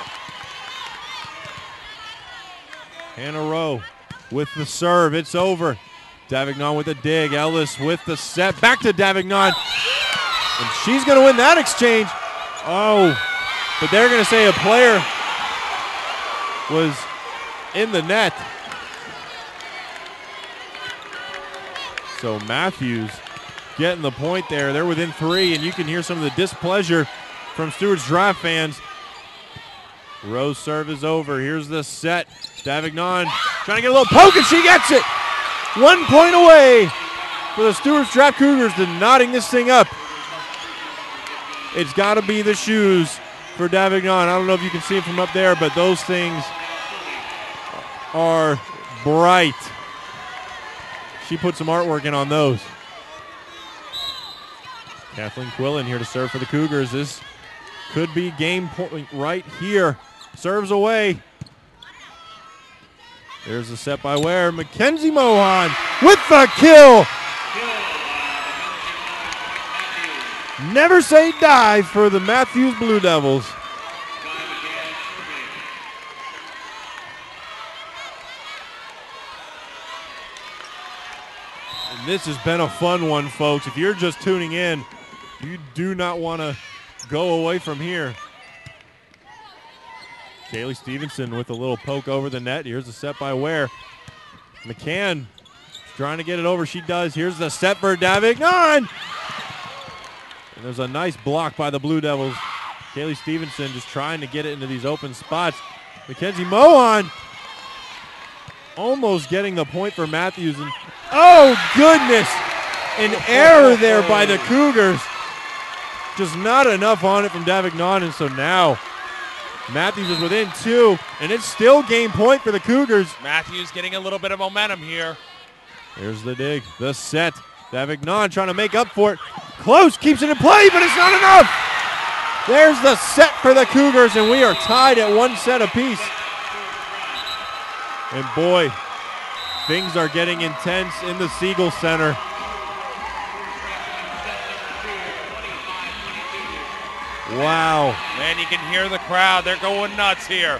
Hannah Rowe with the serve. It's over. Davignon with a dig. Ellis with the set. Back to Davignon. And she's going to win that exchange. Oh, but they're going to say a player was in the net. So Mathews getting the point there. They're within 3, and you can hear some of the displeasure from Stuarts Draft fans. Rowe's serve is over. Here's the set. Davignon trying to get a little poke, and she gets it. 1 point away for the Stuarts Draft Cougars to knotting this thing up. It's got to be the shoes for Davignon. I don't know if you can see them from up there, but those things are bright. She put some artwork in on those. Kathleen Quillen here to serve for the Cougars. This could be game point right here. Serves away. There's the set by Ware. Mackenzie Mohan with the kill. Never say die for the Mathews Blue Devils. And this has been a fun one, folks. If you're just tuning in, you do not want to go away from here. Kaylee Stevenson with a little poke over the net. Here's the set by Ware. McCann trying to get it over. She does. Here's the set for Davignon. And there's a nice block by the Blue Devils. Kaylee Stevenson just trying to get it into these open spots. Mackenzie Mohan almost getting the point for Mathews. And oh, goodness. An error there by the Cougars. Just not enough on it from Davignon. And so now Mathews is within 2, and it's still game point for the Cougars. Mathews getting a little bit of momentum here. Here's the dig, the set. Davignon trying to make up for it. Close, keeps it in play, but it's not enough. There's the set for the Cougars, and we are tied at 1 set apiece. And boy, things are getting intense in the Siegel Center. Wow. Man, you can hear the crowd. They're going nuts here.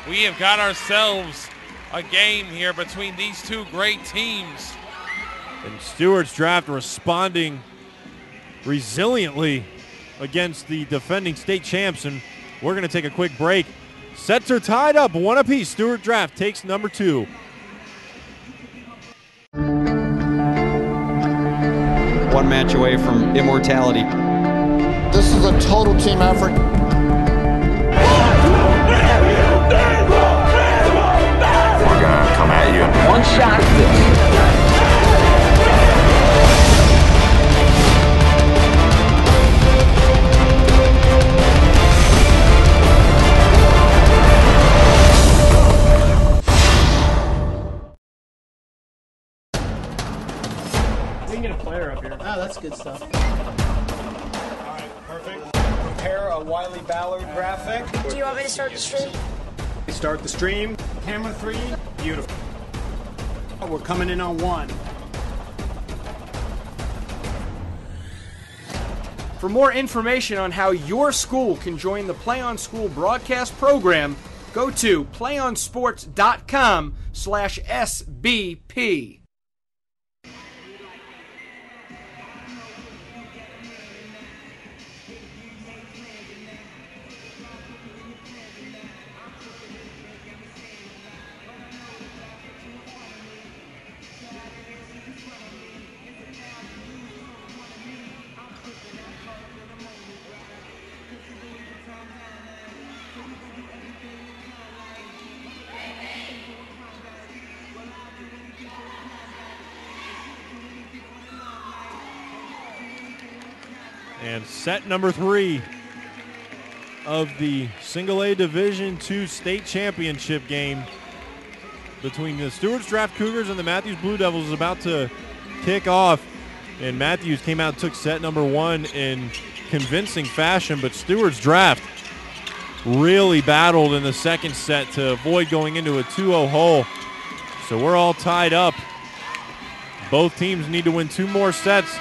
We have got ourselves a game here between these two great teams. And Stuarts Draft responding resiliently against the defending state champs. And we're going to take a quick break. Sets are tied up, one apiece. Stuarts Draft takes number 2. One match away from immortality. This is a total team effort. We're gonna come at you. One shot at this. We can get a player up here. Oh, that's good stuff. Perfect. Prepare a Wiley Ballard graphic. Do you want me to start the stream? Start the stream. Camera 3. Beautiful. We're coming in on 1. For more information on how your school can join the Play on School broadcast program, go to playonsports.com/SBP. And set number 3 of the Single A Division II State Championship game between the Stuarts Draft Cougars and the Mathews Blue Devils is about to kick off. And Mathews came out and took set number 1 in convincing fashion, but Stuarts Draft really battled in the second set to avoid going into a 2-0 hole. So we're all tied up. Both teams need to win 2 more sets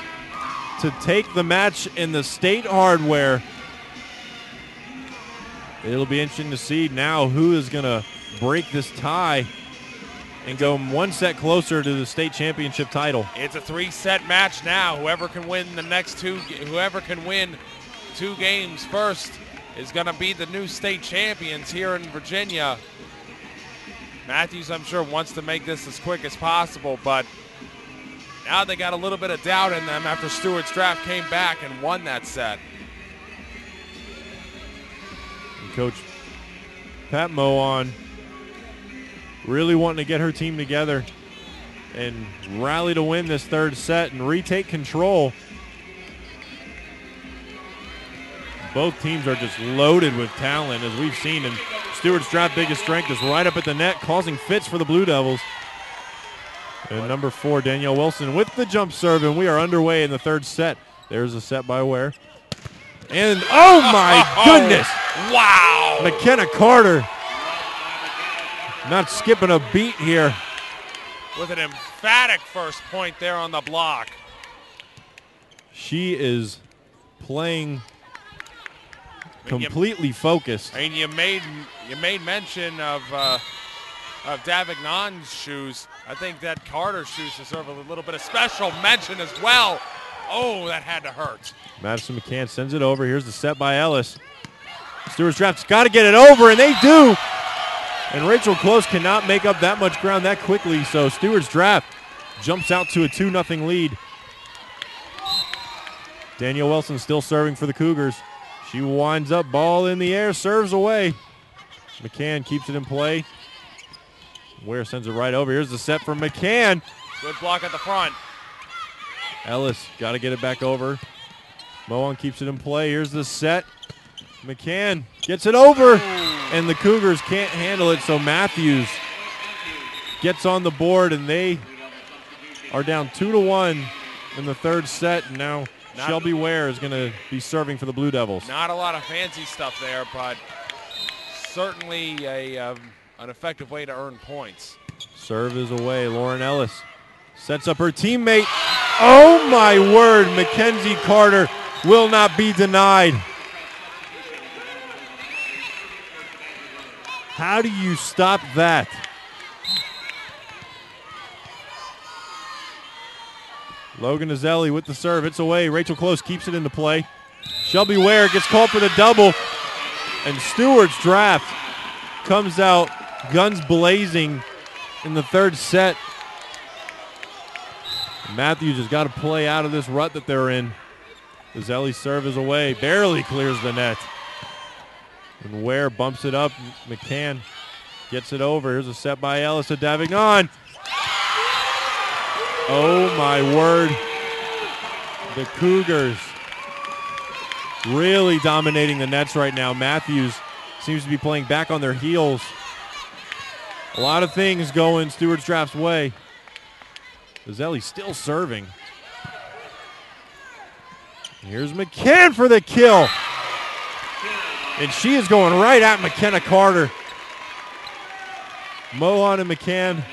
to take the match in the state hardware. It'll be interesting to see now who is going to break this tie and go 1 set closer to the state championship title. It's a 3-set match now. Whoever can win 2 games first is going to be the new state champions here in Virginia. Mathews, I'm sure, wants to make this as quick as possible, but now they got a little bit of doubt in them after Stuarts Draft came back and won that set. And Coach Pat Moan really wanting to get her team together and rally to win this 3rd set and retake control. Both teams are just loaded with talent, as we've seen, and Stuarts Draft's biggest strength is right up at the net, causing fits for the Blue Devils. And number 4, Danielle Wilson with the jump serve, and we are underway in the 3rd set. There's a set by Ware. And, oh my goodness! Wow! McKenna Carter not skipping a beat here. With an emphatic first point there on the block. She is playing completely focused. I mean, you made mention of Davignon's shoes. I think that Carter's shoes deserve a little bit of special mention as well. Oh, that had to hurt. Madison McCann sends it over. Here's the set by Ellis. Stuarts Draft's got to get it over, and they do. And Rachel Close cannot make up that much ground that quickly, so Stuarts Draft jumps out to a 2-0 lead. Danielle Wilson still serving for the Cougars. She winds up, ball in the air, serves away. McCann keeps it in play. Ware sends it right over. Here's the set from McCann. Good block at the front. Ellis got to get it back over. Moan keeps it in play. Here's the set. McCann gets it over, and the Cougars can't handle it, so Mathews gets on the board, and they are down 2-1 in the 3rd set, and now Shelby Ware is going to be serving for the Blue Devils. Not a lot of fancy stuff there, but certainly an effective way to earn points. Serve is away. Lauren Ellis sets up her teammate. Oh my word, Mackenzie Carter will not be denied. How do you stop that? Logan Azelli with the serve. It's away. Rachel Close keeps it into play. Shelby Ware gets called for the double. And Stuarts draft comes out guns blazing in the third set. Mathews has got to play out of this rut that they're in. Azelli's serve is away. Barely clears the net. And Ware bumps it up. McCann gets it over. Here's a set by Ellis to Davignon. Oh my word. The Cougars really dominating the nets right now. Mathews seems to be playing back on their heels. A lot of things going Stuarts draft's way. Azelli still serving. Here's McCann for the kill. And she is going right at McKenna Carter. Mohan and McCann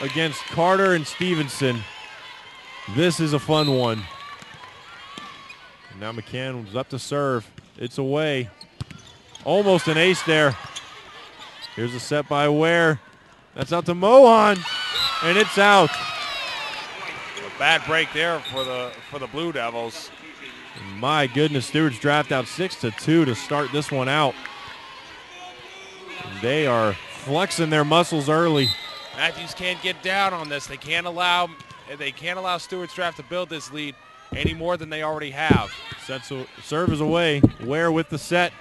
against Carter and Stevenson. This is a fun one. And now McCann was up to serve. It's away. Almost an ace there. Here's a set by Ware. That's out to Mohan, and it's out. A bad break there for the Blue Devils. My goodness, Stuarts draft out 6-2 to start this one out. And they are flexing their muscles early. Mathews can't get down on this. They can't allow Stuarts draft to build this lead any more than they already have. Serve is away. Ware with the set.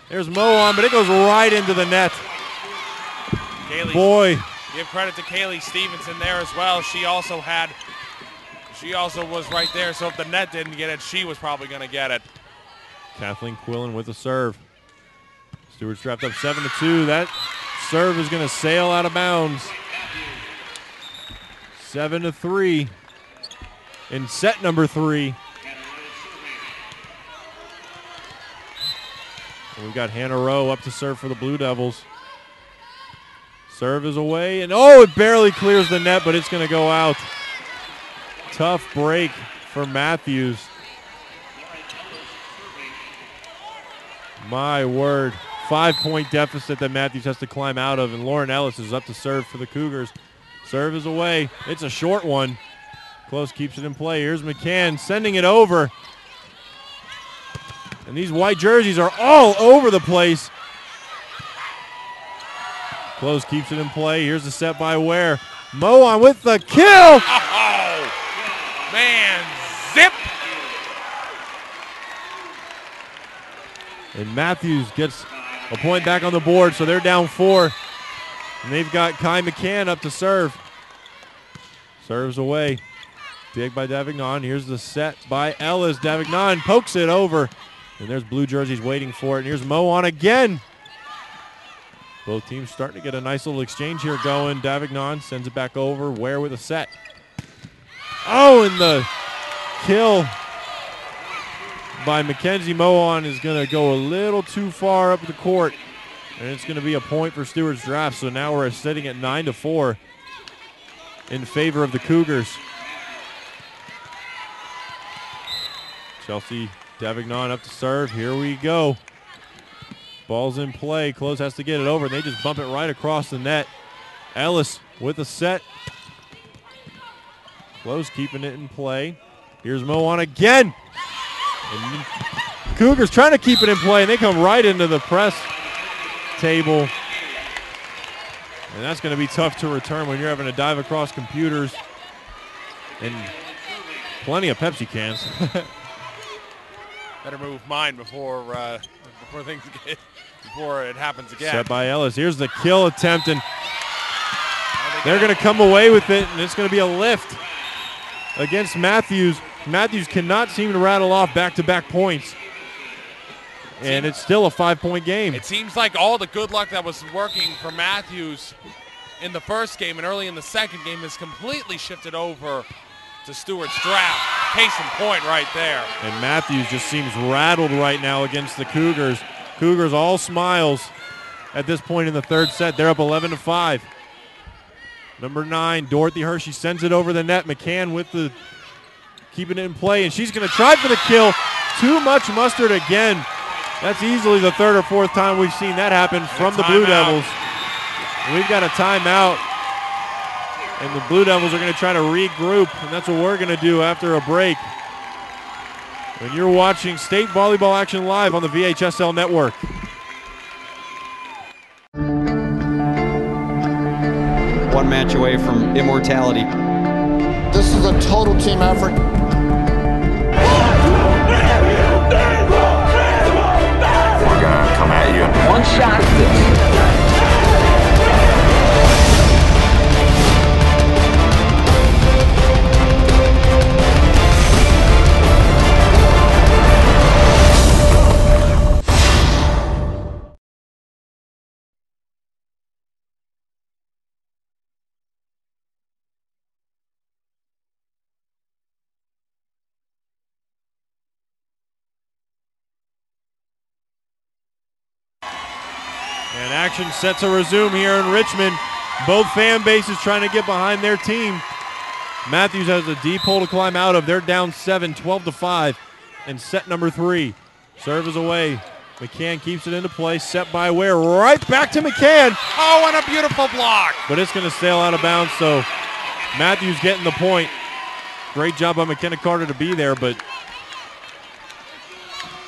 There's Mohan, but it goes right into the net. Kaylee, boy. Give credit to Kaylee Stevenson there as well. She also was right there, so if the net didn't get it, she was probably going to get it. Kathleen Quillen with the serve. Stuarts draft up 7-2. That serve is going to sail out of bounds. 7-3 in set number 3. And we've got Hannah Rowe up to serve for the Blue Devils. Serve is away, and oh, it barely clears the net, but it's going to go out. Tough break for Mathews. My word. 5-point deficit that Mathews has to climb out of, and Lauren Ellis is up to serve for the Cougars. Serve is away. It's a short one. Close keeps it in play. Here's McCann sending it over. And these white jerseys are all over the place. Close keeps it in play. Here's the set by Ware. Mohan with the kill. Oh, man, zip. And Mathews gets a point back on the board, so they're down 4. And they've got Kai McCann up to serve. Serves away. Dig by Davignon. Here's the set by Ellis. Davignon pokes it over. And there's blue jerseys waiting for it. And here's Mohan again. Both teams starting to get a nice little exchange here going. Davignon sends it back over. Ware with a set. Oh, and the kill by Mackenzie Mohan is going to go a little too far up the court. And it's going to be a point for Stuarts draft. So now we're sitting at 9-4 in favor of the Cougars. Chelsea Davignon up to serve. Here we go. Ball's in play. Close has to get it over, and they just bump it right across the net. Ellis with a set. Close keeping it in play. Here's Mohan again. And Cougars trying to keep it in play, and they come right into the press table. And that's going to be tough to return when you're having to dive across computers and plenty of Pepsi cans. Better move mine before it happens again. Set by Ellis. Here's the kill attempt, and they're going to come away with it, and it's going to be a lift against Mathews. Mathews cannot seem to rattle off back-to-back points, and it's still a 5-point game. It seems like all the good luck that was working for Mathews in the first game and early in the second game has completely shifted over to Stuarts draft. Case in point right there. And Mathews just seems rattled right now against the Cougars. Cougars all smiles at this point in the third set. They're up 11-5. Number 9, Dorothy Hershey sends it over the net. McCann with the keeping it in play, and she's going to try for the kill. Too much mustard again. That's easily the third or fourth time we've seen that happen from the Blue Devils. We've got a timeout, and the Blue Devils are going to try to regroup, and that's what we're going to do after a break. When you're watching state volleyball action live on the VHSL network. One match away from immortality. This is a total team effort. We're gonna come at you. One shot at this. And action set to resume here in Richmond. Both fan bases trying to get behind their team. Mathews has a deep hole to climb out of. They're down 7, 12-5. And set number 3. Serve is away. McCann keeps it into play. Set by Ware. Right back to McCann. Oh, and a beautiful block. But it's going to sail out of bounds, so Mathews getting the point. Great job by McKenna Carter to be there, but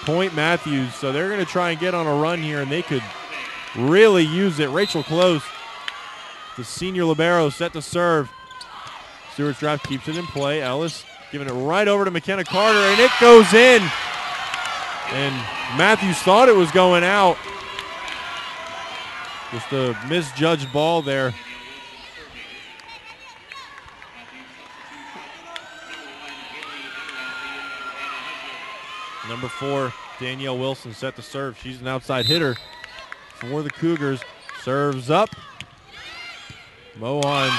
point Mathews. So they're going to try and get on a run here, and they could really use it. Rachel Close, the senior libero, set to serve. Stuarts draft keeps it in play. Ellis giving it right over to McKenna Carter, and it goes in. And Mathews thought it was going out. Just a misjudged ball there. Number 4, Danielle Wilson set to serve. She's an outside hitter for the Cougars. Serves up. Mohan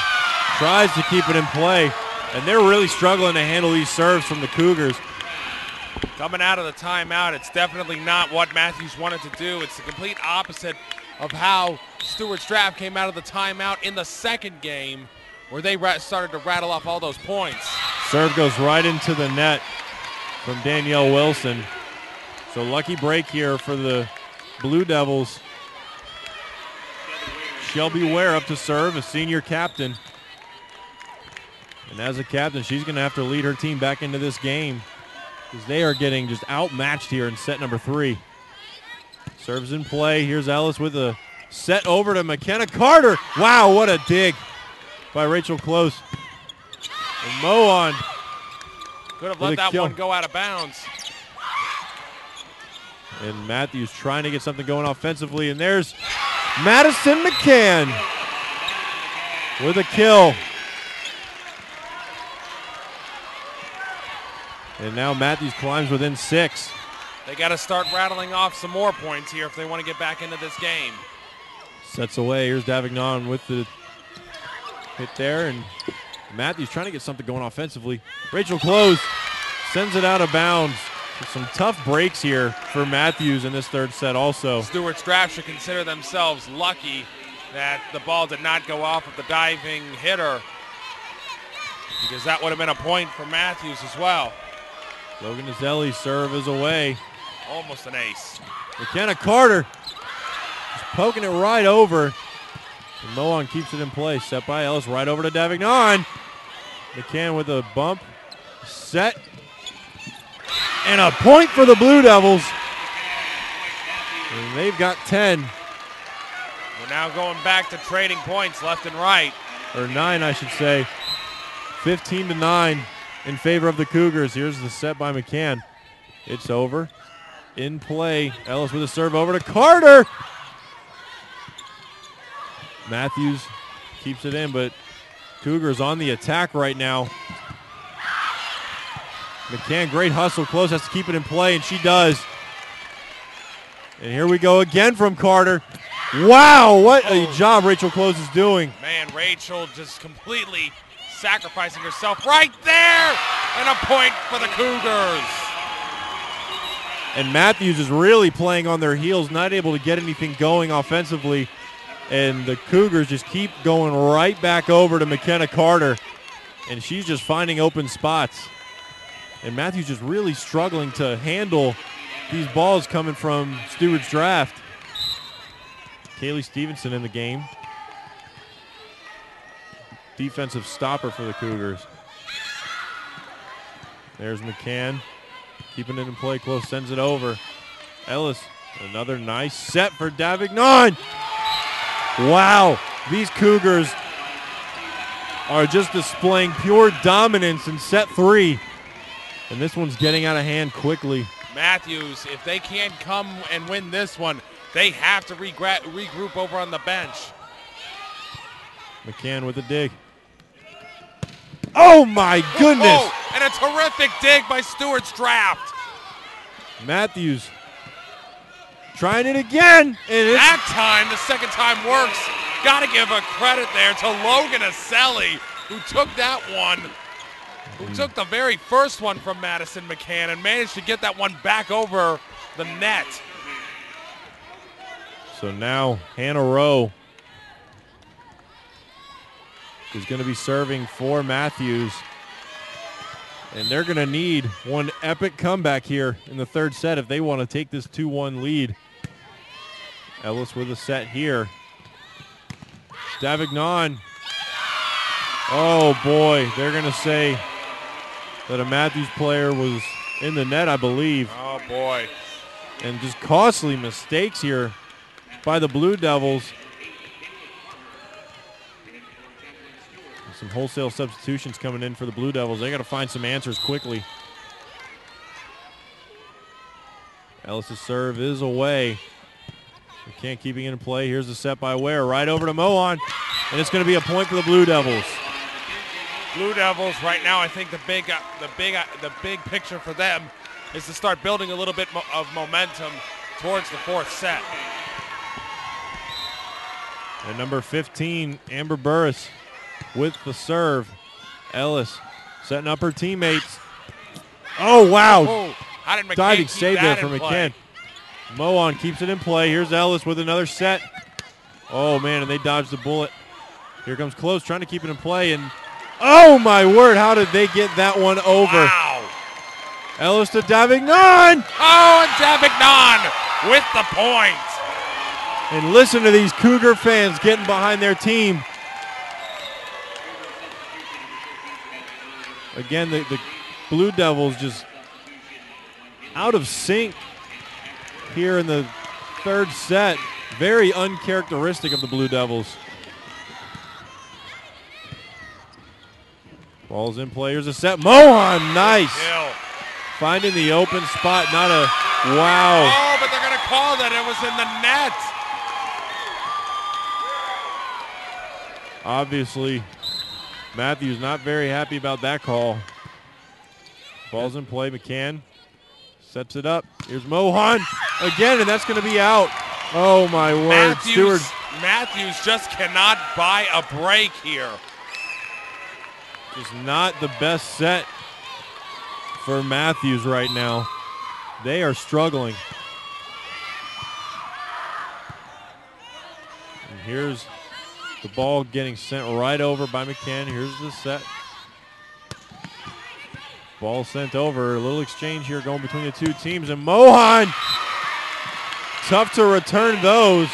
tries to keep it in play, and they're really struggling to handle these serves from the Cougars. Coming out of the timeout, it's definitely not what Mathews wanted to do. It's the complete opposite of how Stuarts draft came out of the timeout in the second game, where they started to rattle off all those points. Serve goes right into the net from Danielle Wilson. So lucky break here for the Blue Devils. Shelby Ware up to serve, a senior captain. And as a captain, she's going to have to lead her team back into this game, because they are getting just outmatched here in set number 3. Serves in play. Here's Ellis with a set over to McKenna Carter. Wow, what a dig by Rachel Close. And Mohan could have let that one go out of bounds. And Mathews trying to get something going offensively. And there's Madison McCann with a kill. And now Mathews climbs within 6. They got to start rattling off some more points here if they want to get back into this game. Sets away. Here's Davignon with the hit there. And Mathews trying to get something going offensively. Rachel Close sends it out of bounds. Some tough breaks here for Mathews in this third set also. Stuarts draft should consider themselves lucky that the ball did not go off of the diving hitter, because that would have been a point for Mathews as well. Logan Azelli's serve is away. Almost an ace. McKenna Carter just poking it right over. And Mohan keeps it in play. Set by Ellis right over to Davignon. McCann with a bump. Set. And a point for the Blue Devils. And they've got 10. We're now going back to trading points left and right. Or 9, I should say. 15-9 in favor of the Cougars. Here's the set by McCann. It's over. In play. Ellis with a serve over to Carter. Mathews keeps it in, but Cougars on the attack right now. McCann, great hustle. Close has to keep it in play, and she does. And here we go again from Carter. Wow, what a job Rachel Close is doing. Man, Rachel just completely sacrificing herself right there, and a point for the Cougars. And Mathews is really playing on their heels, not able to get anything going offensively. And the Cougars just keep going right back over to McKenna Carter. And she's just finding open spots. And Mathews just really struggling to handle these balls coming from Stuarts draft. Kaylee Stevenson in the game. Defensive stopper for the Cougars. There's McCann. Keeping it in play close, sends it over. Ellis, another nice set for Davignon. Wow, these Cougars are just displaying pure dominance in set 3. And this one's getting out of hand quickly. Mathews, if they can't come and win this one, they have to regroup over on the bench. McCann with a dig. Oh my goodness! Oh, and a terrific dig by Stuarts draft. Mathews trying it again. And that time, the second time works. Got to give a credit there to Logan Aselli, who took that one, who took the very first one from Madison McCann and managed to get that one back over the net. So now Hannah Rowe is going to be serving for Mathews. And they're going to need one epic comeback here in the third set if they want to take this 2-1 lead. Ellis with a set here. Davignon. Oh boy, they're going to say that a Mathews player was in the net, I believe. Oh boy. And just costly mistakes here by the Blue Devils. Some wholesale substitutions coming in for the Blue Devils. They got to find some answers quickly. Ellis' serve is away. McCann keeping it in play. Here's the set by Ware. Right over to Mohan. And it's going to be a point for the Blue Devils. Blue Devils right now, I think the big picture for them is to start building a little bit of momentum towards the fourth set. And number 15, Amber Burris with the serve. Ellis setting up her teammates. Oh, wow. Oh, how did McCann diving keep save that there for in McCann. play? Mohan keeps it in play. Here's Ellis with another set. Oh, man, and they dodged the bullet. Here comes Close trying to keep it in play. And, oh, my word, how did they get that one over? Wow. Ellis to Davignon. Oh, and Davignon with the point. And listen to these Cougar fans getting behind their team. Again, the Blue Devils just out of sync here in the third set. Very uncharacteristic of the Blue Devils. Ball's in play. Here's a set. Mohan, nice. Finding the open spot. Not a wow. Oh, but they're going to call that it was in the net. Obviously, Mathews not very happy about that call. Ball's in play. McCann sets it up. Here's Mohan again, and that's going to be out. Oh, my word. Mathews just cannot buy a break here. Just not the best set for Mathews right now. They are struggling. And here's the ball getting sent right over by McCann. Here's the set. Ball sent over. A little exchange here going between the two teams. And Mohan, tough to return those.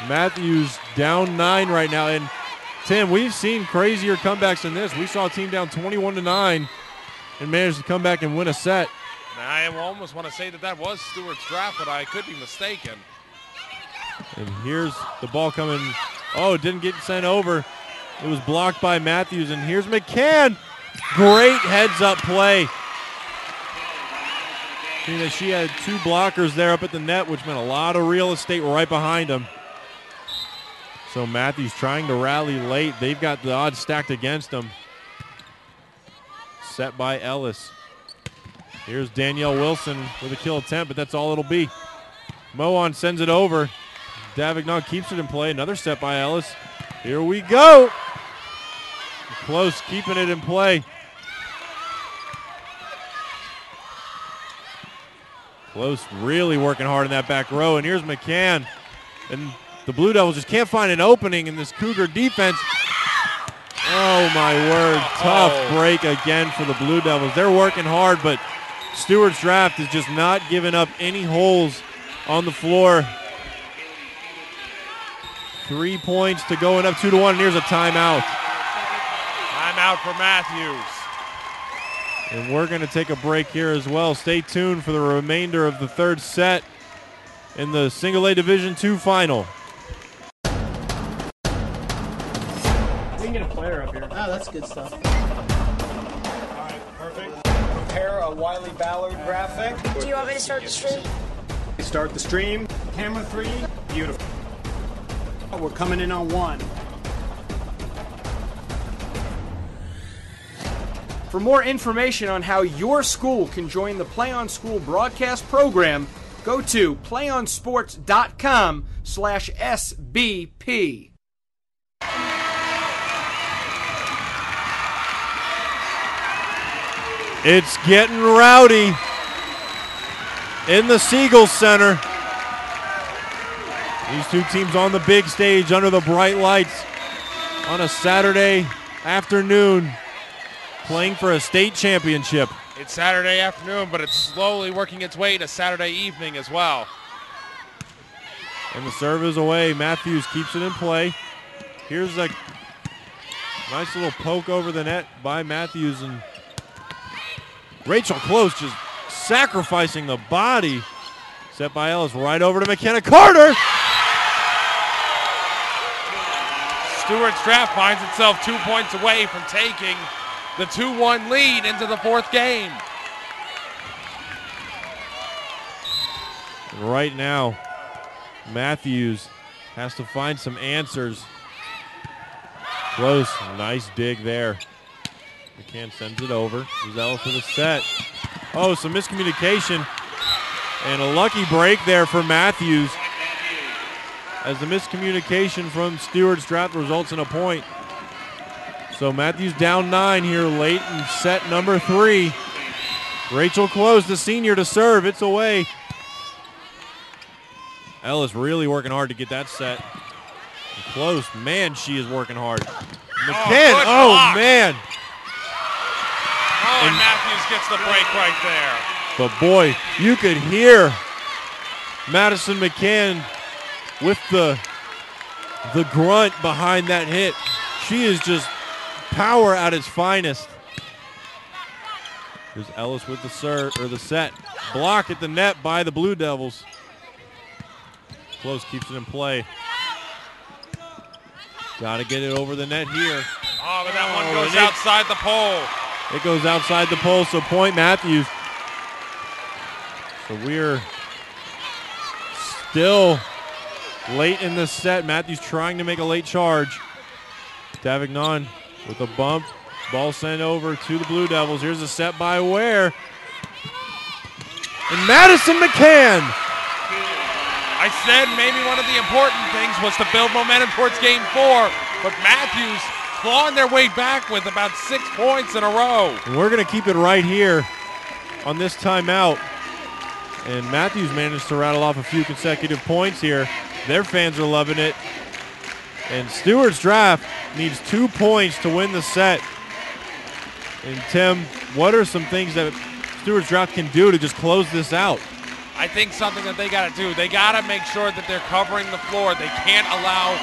Mathews down 9 right now. And Tim, we've seen crazier comebacks than this. We saw a team down 21-9 and managed to come back and win a set. I almost want to say that was Stuarts' draft, but I could be mistaken. And here's the ball coming. Oh, it didn't get sent over. It was blocked by Mathews. And here's McCann. Great heads-up play. See that she had 2 blockers there up at the net, which meant a lot of real estate right behind him. So Mathews trying to rally late. They've got the odds stacked against them. Set by Ellis. Here's Danielle Wilson with a kill attempt, but that's all it'll be. Mohan sends it over. Davignon keeps it in play. Another set by Ellis. Here we go. Close, keeping it in play. Close really working hard in that back row. And here's McCann. And the Blue Devils just can't find an opening in this Cougar defense. Oh, my word. Tough break again for the Blue Devils. They're working hard, but Stuarts Draft is just not giving up any holes on the floor. 3 points to go and up 2-1, and here's a timeout. Timeout for Mathews. And we're going to take a break here as well. Stay tuned for the remainder of the third set in the Single A Division II final. We can get a player up here. Oh, that's good stuff. All right, perfect. Prepare a Wiley Ballard graphic. Do you want me to start the stream? Start the stream. Camera 3. Beautiful. We're coming in on 1. For more information on how your school can join the Play on School broadcast program, go to playonsports.com/SBP. It's getting rowdy in the Siegel Center. These two teams on the big stage under the bright lights on a Saturday afternoon playing for a state championship. It's Saturday afternoon, but it's slowly working its way to Saturday evening as well. And the serve is away. Mathews keeps it in play. Here's a nice little poke over the net by Mathews, and Rachel Close just sacrificing the body. Set by Ellis right over to McKenna Carter. Stuarts Draft finds itself 2 points away from taking the 2-1 lead into the fourth game. And right now, Mathews has to find some answers. Close, nice dig there. McCann sends it over. Here's Ellis for the set. Oh, some miscommunication. And a lucky break there for Mathews, as the miscommunication from Stuarts Draft results in a point. So Mathews down 9 here late in set number 3. Rachel Close, the senior, to serve. It's away. Ellis really working hard to get that set. And Close, man, she is working hard. McCann, oh man. Oh, and Mathews gets the break right there. But boy, you could hear Madison McCann with the grunt behind that hit. She is just power at its finest. Here's Ellis with the serve, or the set. Block at the net by the Blue Devils. Close keeps it in play. Got to get it over the net here. Oh, but that one goes outside the pole. It goes outside the pole, so point Mathews. So we're still late in the set. Mathews trying to make a late charge. Davignon with a bump. Ball sent over to the Blue Devils. Here's a set by Ware. And Madison McCann. I said maybe one of the important things was to build momentum towards game 4, but Mathews clawing their way back with about 6 points in a row. And we're going to keep it right here on this timeout. And Mathews managed to rattle off a few consecutive points here. Their fans are loving it. And Stuarts Draft needs 2 points to win the set. And Tim, what are some things that Stuarts Draft can do to just close this out? I think something that they got to do, they got to make sure that they're covering the floor. They can't allow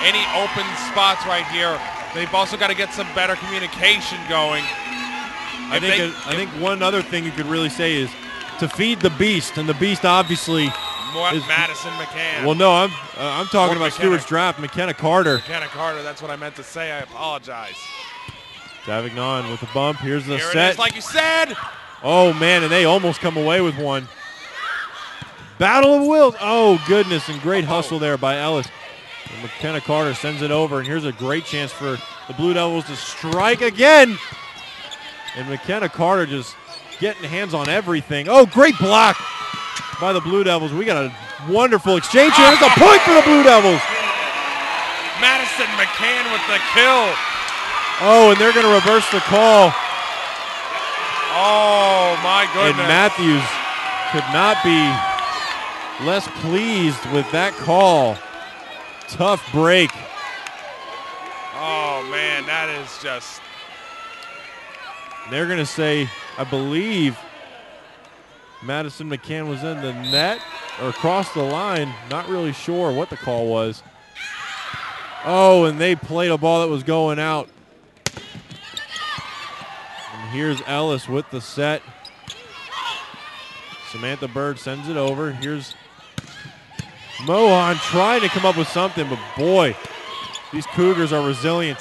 any open spots right here. They've also got to get some better communication going. I think one other thing you could really say is to feed the beast, and the beast obviously is Madison McCann. Well, no, I'm talking about Stuarts Draft, McKenna Carter. McKenna Carter, that's what I meant to say. I apologize. Davignon with the bump. Here's the set. It is, like you said. Oh, man, and they almost come away with one. Battle of wills. Oh, goodness, and great hustle there by Ellis. And McKenna Carter sends it over, and here's a great chance for the Blue Devils to strike again. And McKenna Carter just getting hands on everything. Oh, great block by the Blue Devils. We got a wonderful exchange here. It's a point for the Blue Devils. Madison McCann with the kill. Oh, and they're going to reverse the call. Oh, my goodness. And Mathews could not be less pleased with that call. tough break. Oh, man, that is just... They're going to say, I believe, Madison McCann was in the net or across the line. Not really sure what the call was. Oh, and they played a ball that was going out. And here's Ellis with the set. Samantha Bird sends it over. Here's Mohan trying to come up with something, but boy, these Cougars are resilient.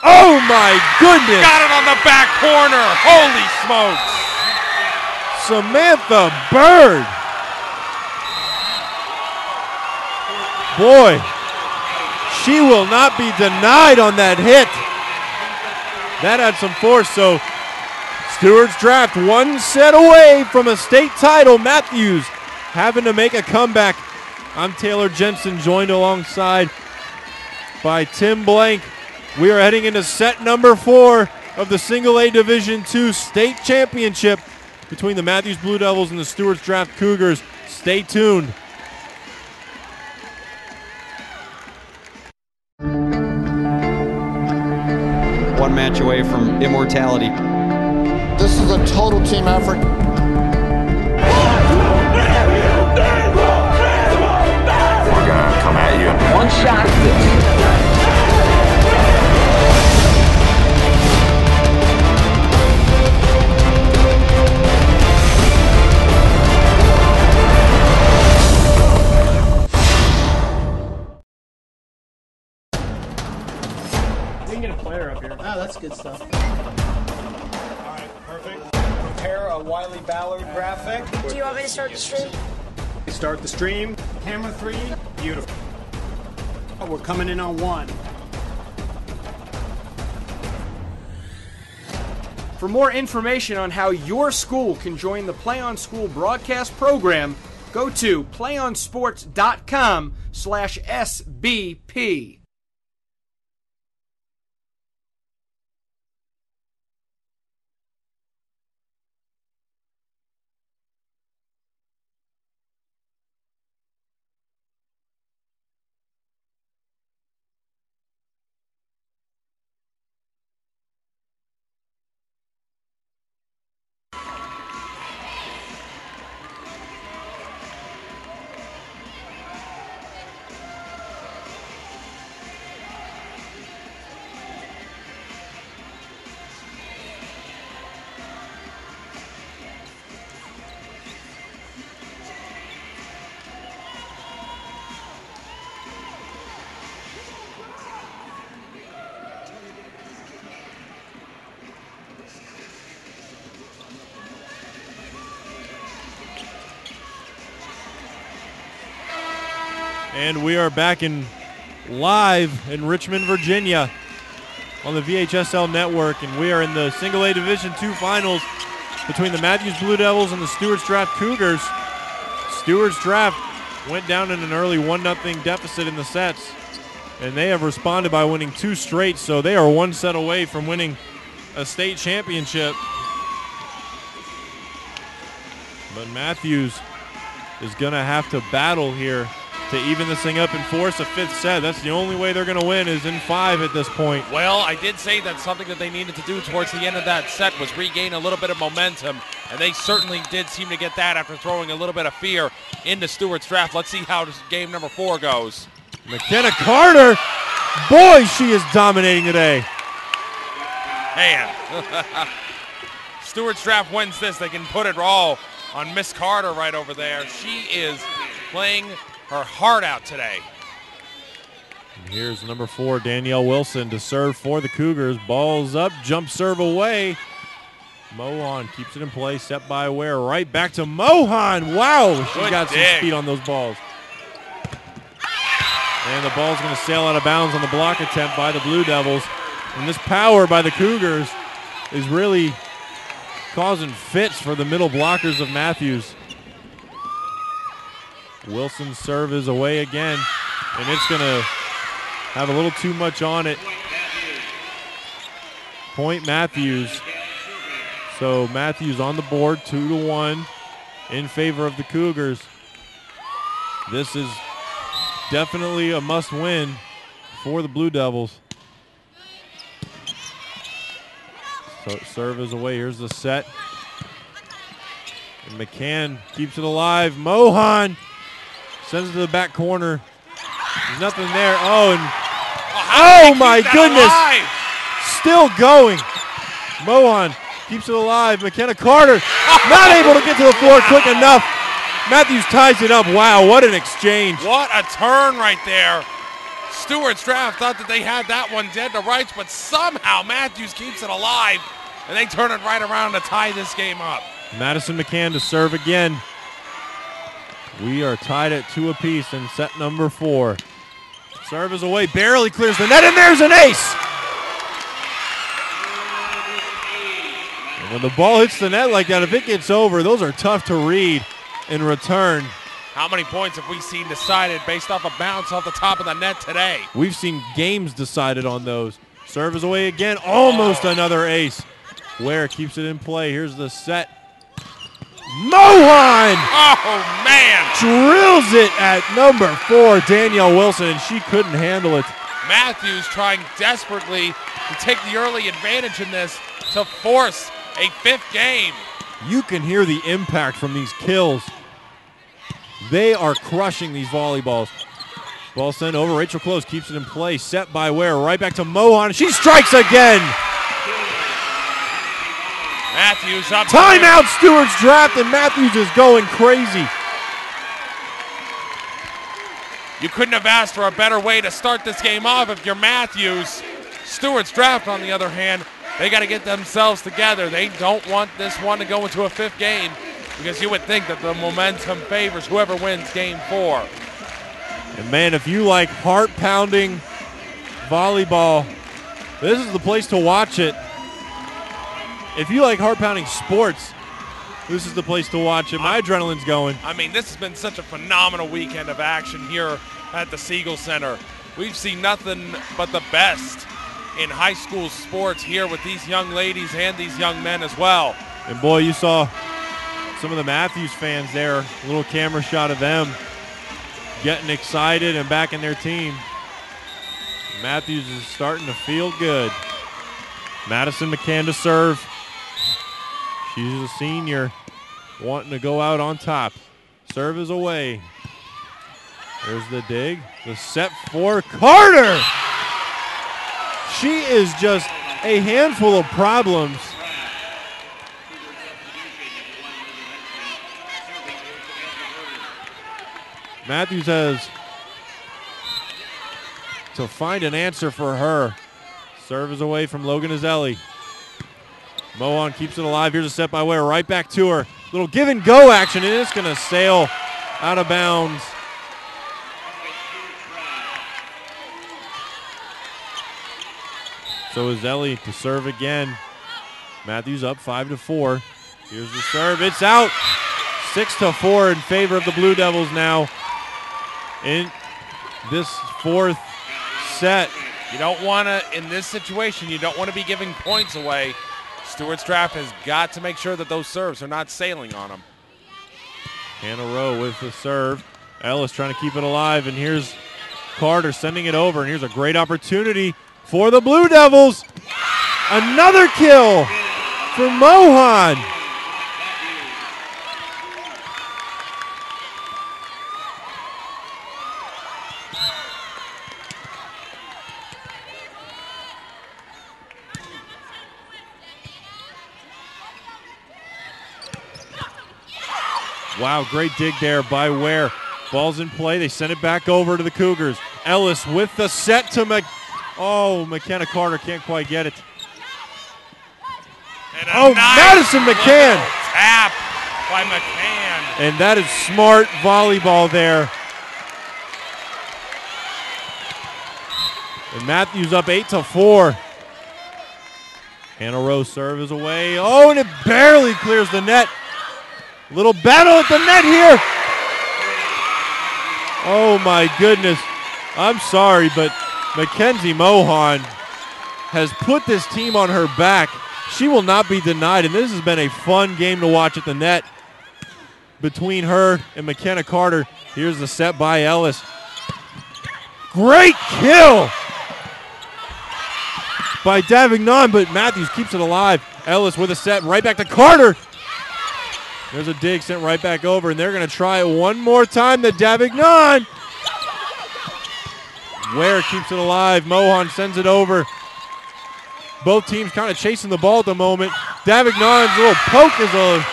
Oh my goodness! Got it on the back corner. Holy smokes! Samantha Bird. Boy, she will not be denied on that hit. That had some force, so Stuarts draft one set away from a state title. Mathews having to make a comeback. I'm Taylor Jensen, joined alongside by Tim Blank. We are heading into set number 4 of the Single A Division II State Championship between the Mathews Blue Devils and the Stuarts Draft Cougars. Stay tuned. One match away from immortality. This is a total team effort. We're gonna come at you. One shot. We can get a player up here. Oh, that's good stuff. All right, perfect. Prepare a Wiley Ballard graphic. Do you want me to start the stream? Start the stream. Camera 3. Beautiful. We're coming in on 1. For more information on how your school can join the Play on School broadcast program, go to playonsports.com/SBP. And we are back live in Richmond, Virginia on the VHSL network, and we are in the Single A Division II finals between the Mathews Blue Devils and the Stuarts Draft Cougars. Stuarts Draft went down in an early 1-0 deficit in the sets, and they have responded by winning 2 straight, so they are 1 set away from winning a state championship. But Mathews is going to have to battle here to even this thing up and force a 5th set. That's the only way they're going to win, is in 5 at this point. Well, I did say that something that they needed to do towards the end of that set was regain a little bit of momentum, and they certainly did seem to get that after throwing a little bit of fear into Stuarts Draft. Let's see how game number 4 goes. McKenna Carter, boy, she is dominating today. Man, Stuarts Draft wins this. They can put it all on Miss Carter right over there. She is playing her heart out today. And here's number 4, Danielle Wilson, to serve for the Cougars. Ball's up, jump serve away. Mohan keeps it in play, set by Ware. Right back to Mohan. Wow, she got some speed on those balls. And the ball's going to sail out of bounds on the block attempt by the Blue Devils. And this power by the Cougars is really causing fits for the middle blockers of Mathews. Wilson's serve is away again, and it's going to have a little too much on it. Point Mathews. So Mathews on the board, 2-1 in favor of the Cougars. This is Definitely a must-win for the Blue Devils. So serve is away. Here's the set. And McCann keeps it alive. Mohan sends it to the back corner. There's nothing there. Oh, my goodness. Alive? Still going. Mohan keeps it alive. McKenna Carter not able to get to the floor quick enough. Mathews ties it up. Wow, what an exchange. What a turn right there. Stuarts draft thought that they had that one dead to rights, but somehow Mathews keeps it alive, and they turn it right around to tie this game up. Madison McCann to serve again. We are tied at 2 apiece in set number 4. Serve is away, barely clears the net, and there's an ace. And when the ball hits the net like that, if it gets over, those are tough to read in return. How many points have we seen decided based off a bounce off the top of the net today? We've seen games decided on those. Serve is away again, almost another ace. Ware keeps it in play. Here's the set. Mohan! Oh, man! Drills it at number 4, Danielle Wilson, and she couldn't handle it. Mathews trying desperately to take the early advantage in this to force a 5th game. You can hear the impact from these kills. They are crushing these volleyballs. Ball sent over. Rachel Close keeps it in play. Set by Ware. Right back to Mohan. She strikes again. Mathews up. Timeout, Stuarts draft, and Mathews is going crazy. You couldn't have asked for a better way to start this game off if you're Mathews. Stuarts draft, on the other hand, they got to get themselves together. They don't want this one to go into a 5th game, because you would think that the momentum favors whoever wins game 4. And man, if you like heart-pounding volleyball, this is the place to watch it. If you like heart-pounding sports, this is the place to watch it. My adrenaline's going. I mean, this has been such a phenomenal weekend of action here at the Siegel Center. We've seen nothing but the best in high school sports here with these young ladies and these young men as well. And boy, you saw some of the Mathews fans there, a little camera shot of them getting excited and backing their team. Mathews is starting to feel good. Madison McCann to serve. She's a senior, wanting to go out on top. Serve is away. There's the dig. The set for Carter. She is just a handful of problems. Mathews has to find an answer for her. Serve is away from Logan Azelli. Mohan keeps it alive. Here's a set by Ware. Right back to her. Little give and go action, and it's going to sail out of bounds. So Azelli to serve again. Mathews up 5-4. Here's the serve. It's out. 6-4 in favor of the Blue Devils now in this 4th set. You don't want to, in this situation, you don't want to be giving points away. Stuarts draft has got to make sure that those serves are not sailing on them. Hannah Rowe with the serve. Ellis trying to keep it alive, and here's Carter sending it over, and here's a great opportunity for the Blue Devils. Another kill for Mohan. Wow, great dig there by Ware. Ball's in play. They send it back over to the Cougars. Ellis with the set to McKenna Carter can't quite get it. Nice Madison McCann. Tap by McCann. And that is smart volleyball there. And Mathews up 8-4. Hannah Rowe serve is away. Oh, and it barely clears the net. Little battle at the net here. Oh my goodness. I'm sorry, but Mackenzie Mohan has put this team on her back. She will not be denied, and this has been a fun game to watch at the net between her and McKenna Carter. Here's the set by Ellis. Great kill by Davignon, but Mathews keeps it alive. Ellis with a set, right back to Carter. There's a dig sent right back over, and they're going to try it one more time to Davignon. Ware keeps it alive. Mohan sends it over. Both teams kind of chasing the ball at the moment. Davignon's little poke is a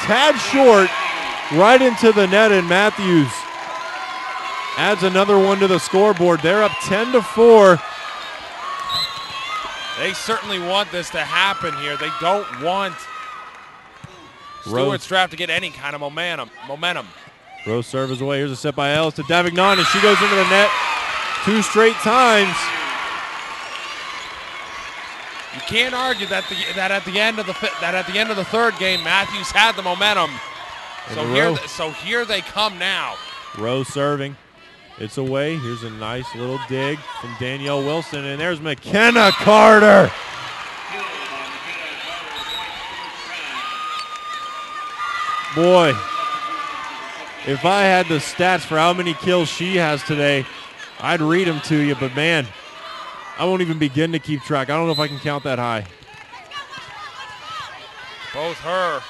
tad short, right into the net, and Mathews adds another one to the scoreboard. They're up 10-4. They certainly want this to happen here. They don't want Stuarts draft to get any kind of momentum. Rose serve is away. Here's a set by Ellis to Davignon, and she goes into the net 2 straight times. You can't argue that at the end of the third game, Mathews had the momentum. So here they come now. Rose serving. It's away. Here's a nice little dig from Danielle Wilson, and there's McKenna Carter. Boy, if I had the stats for how many kills she has today, I'd read them to you, but man, I won't even begin to keep track. I don't know if I can count that high. Both her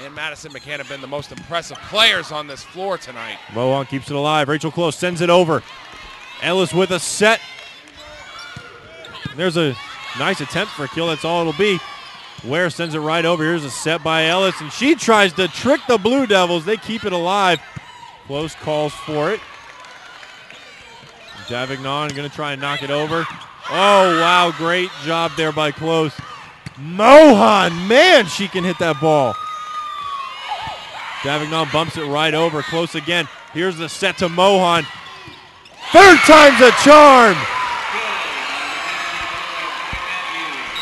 and Madison McCann have been the most impressive players on this floor tonight. Mohan keeps it alive. Rachel Close sends it over. Ellis with a set. There's a nice attempt for a kill. That's all it'll be. Ware sends it right over. Here's a set by Ellis, and she tries to trick the Blue Devils. They keep it alive. Close calls for it. Davignon going to try and knock it over. Oh, wow, great job there by Close. Mohan, man, she can hit that ball. Davignon bumps it right over. Close again. Here's the set to Mohan. Third time's a charm.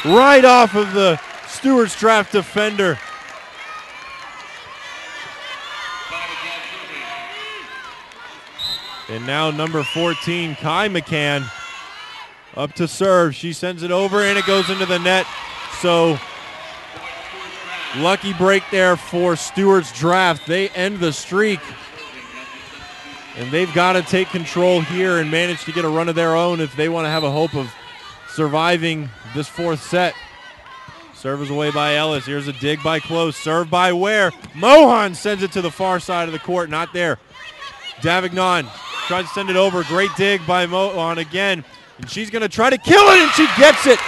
Right off of the Stuarts draft defender. And now number 14, Kai McCann, up to serve. She sends it over, and it goes into the net. So lucky break there for Stuarts draft. They end the streak. And they've got to take control here and manage to get a run of their own if they want to have a hope of surviving this 4th set. Serve is away by Ellis. Here's a dig by Close. Serve by Ware. Mohan sends it to the far side of the court. Not there. Davignon tries to send it over. Great dig by Mohan again. And she's going to try to kill it, and she gets it.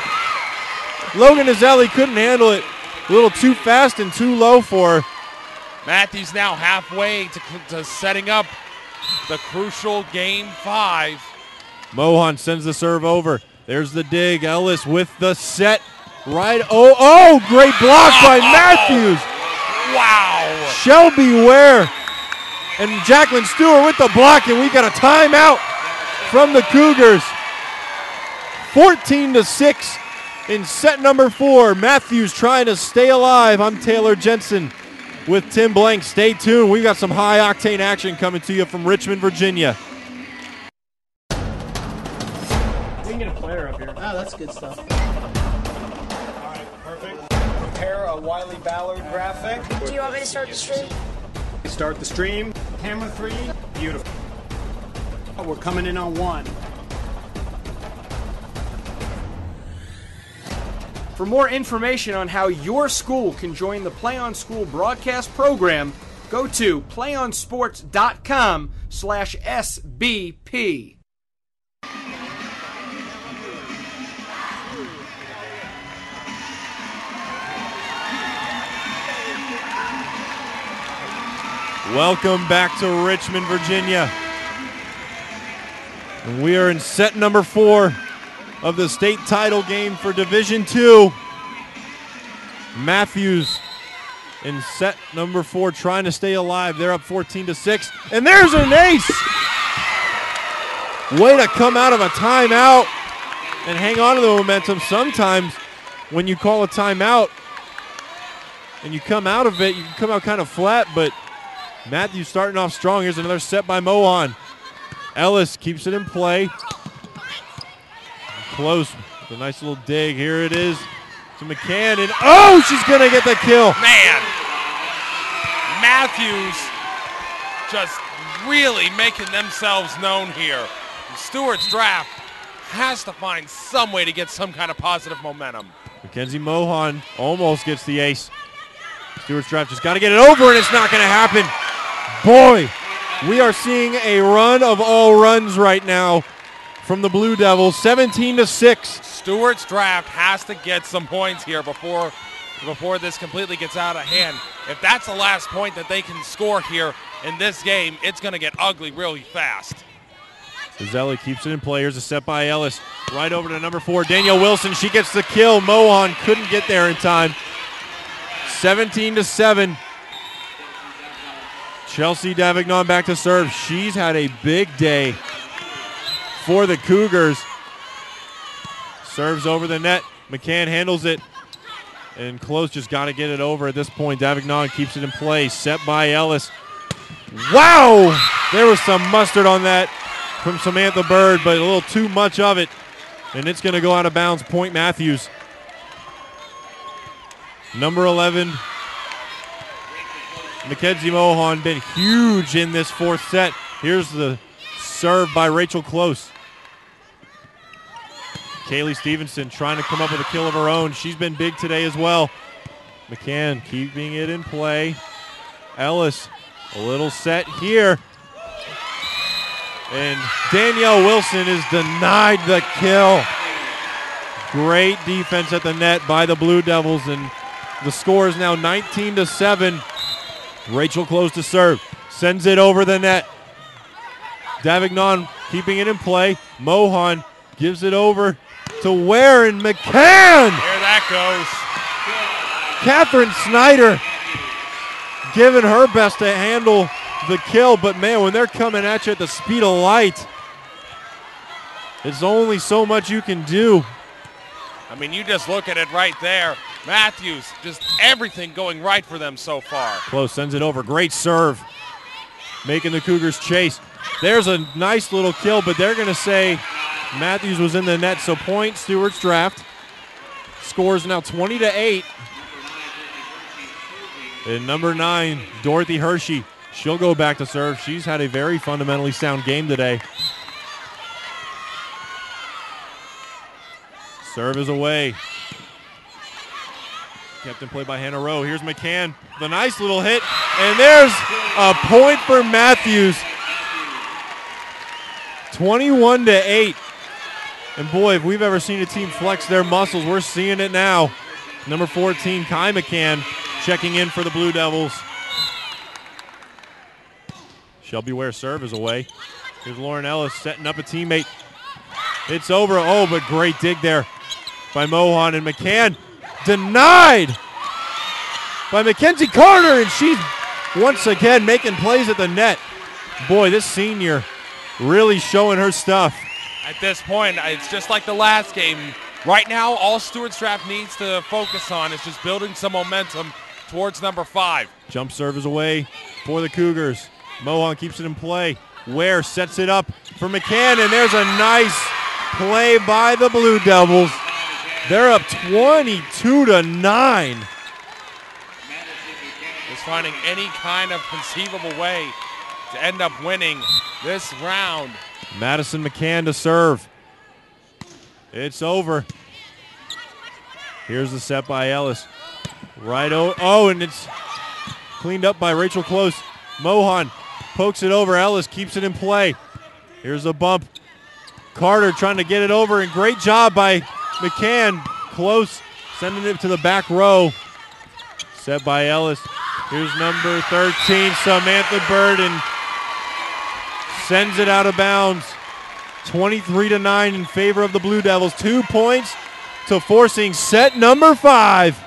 Logan Azelli couldn't handle it. A little too fast and too low for her. Mathews now halfway to setting up the crucial Game 5. Mohan sends the serve over. There's the dig. Ellis with the set. Right. Oh, great block by Mathews. Wow. Shelby Ware and Jacqueline Stewart with the block, and we got a timeout from the Cougars. 14-6 in set number 4. Mathews trying to stay alive. I'm Taylor Jensen with Tim Blank. Stay tuned. We've got some high-octane action coming to you from Richmond, Virginia. We can get a player up here. Oh, that's good stuff. All right, perfect. Prepare a Wiley Ballard graphic. Do you want me to start the stream? Start the stream. Camera 3. Beautiful. We're coming in on 1. For more information on how your school can join the Play On School broadcast program, go to playonsports.com/SBP. Welcome back to Richmond, Virginia. And we are in set number 4 of the state title game for Division II. Mathews in set number 4 trying to stay alive. They're up 14-6. And there's an ace! Way to come out of a timeout and hang on to the momentum. Sometimes when you call a timeout and you come out of it, you can come out kind of flat, but Mathews starting off strong. Here's another set by Mohan. Ellis keeps it in play. Close with a nice little dig. Here it is to McCann, and oh, she's going to get the kill. Man, Mathews just really making themselves known here. And Stuarts draft has to find some way to get some kind of positive momentum. Mackenzie Mohan almost gets the ace. Stuarts draft just got to get it over, and it's not going to happen. Boy, we are seeing a run of all runs right now from the Blue Devils, 17-6. Stuarts draft has to get some points here before this completely gets out of hand. If that's the last point that they can score here in this game, it's going to get ugly really fast. Zelli keeps it in play. Here's a set by Ellis. Right over to number 4, Danielle Wilson. She gets the kill. Mohan couldn't get there in time. 17-7. Chelsea Davignon back to serve. She's had a big day for the Cougars. Serves over the net. McCann handles it. And Close just got to get it over at this point. Davignon keeps it in play. Set by Ellis. Wow! There was some mustard on that from Samantha Bird, but a little too much of it. And it's going to go out of bounds. Point Mathews. Number 11, Mackenzie Mohan, been huge in this fourth set. Here's the serve by Rachel Close. Kaylee Stevenson trying to come up with a kill of her own. She's been big today as well. McCann keeping it in play. Ellis, a little set here. And Danielle Wilson is denied the kill. Great defense at the net by the Blue Devils, and the score is now 19-7. Rachel Close to serve. Sends it over the net. Davignon keeping it in play. Mohan gives it over to Ware, and McCann. There that goes. Catherine Snyder giving her best to handle the kill, but man, when they're coming at you at the speed of light, there's only so much you can do. I mean, you just look at it right there. Mathews, just everything going right for them so far. Close sends it over. Great serve. Making the Cougars chase. There's a nice little kill, but they're going to say Mathews was in the net, so point Stuarts draft. Scores now 20-8. And number 9, Dorothy Hershey. She'll go back to serve. She's had a very fundamentally sound game today. Serve is away. Kept in play by Hannah Rowe. Here's McCann. The nice little hit. And there's a point for Mathews. 21-8. And boy, if we've ever seen a team flex their muscles, we're seeing it now. Number 14, Kai McCann, checking in for the Blue Devils. Shelby Ware serve is away. Here's Lauren Ellis setting up a teammate. It's over. Oh, but great dig there by Mohan, and McCann denied by Mackenzie Carter, and she's once again making plays at the net. Boy, this senior really showing her stuff. At this point, it's just like the last game. Right now, all Stuarts draft needs to focus on is just building some momentum towards number 5. Jump serve is away for the Cougars. Mohan keeps it in play. Ware sets it up for McCann, and there's a nice play by the Blue Devils. They're up 22-9. Just finding any kind of conceivable way to end up winning this round. Madison McCann to serve. It's over. Here's the set by Ellis. Right and it's cleaned up by Rachel Close. Mohan pokes it over. Ellis keeps it in play. Here's a bump. Carter trying to get it over, and great job by McCann. Close sending it to the back row. Set by Ellis. Here's number 13, Samantha Bird, and sends it out of bounds. 23-9 in favor of the Blue Devils. 2 points to forcing set number 5.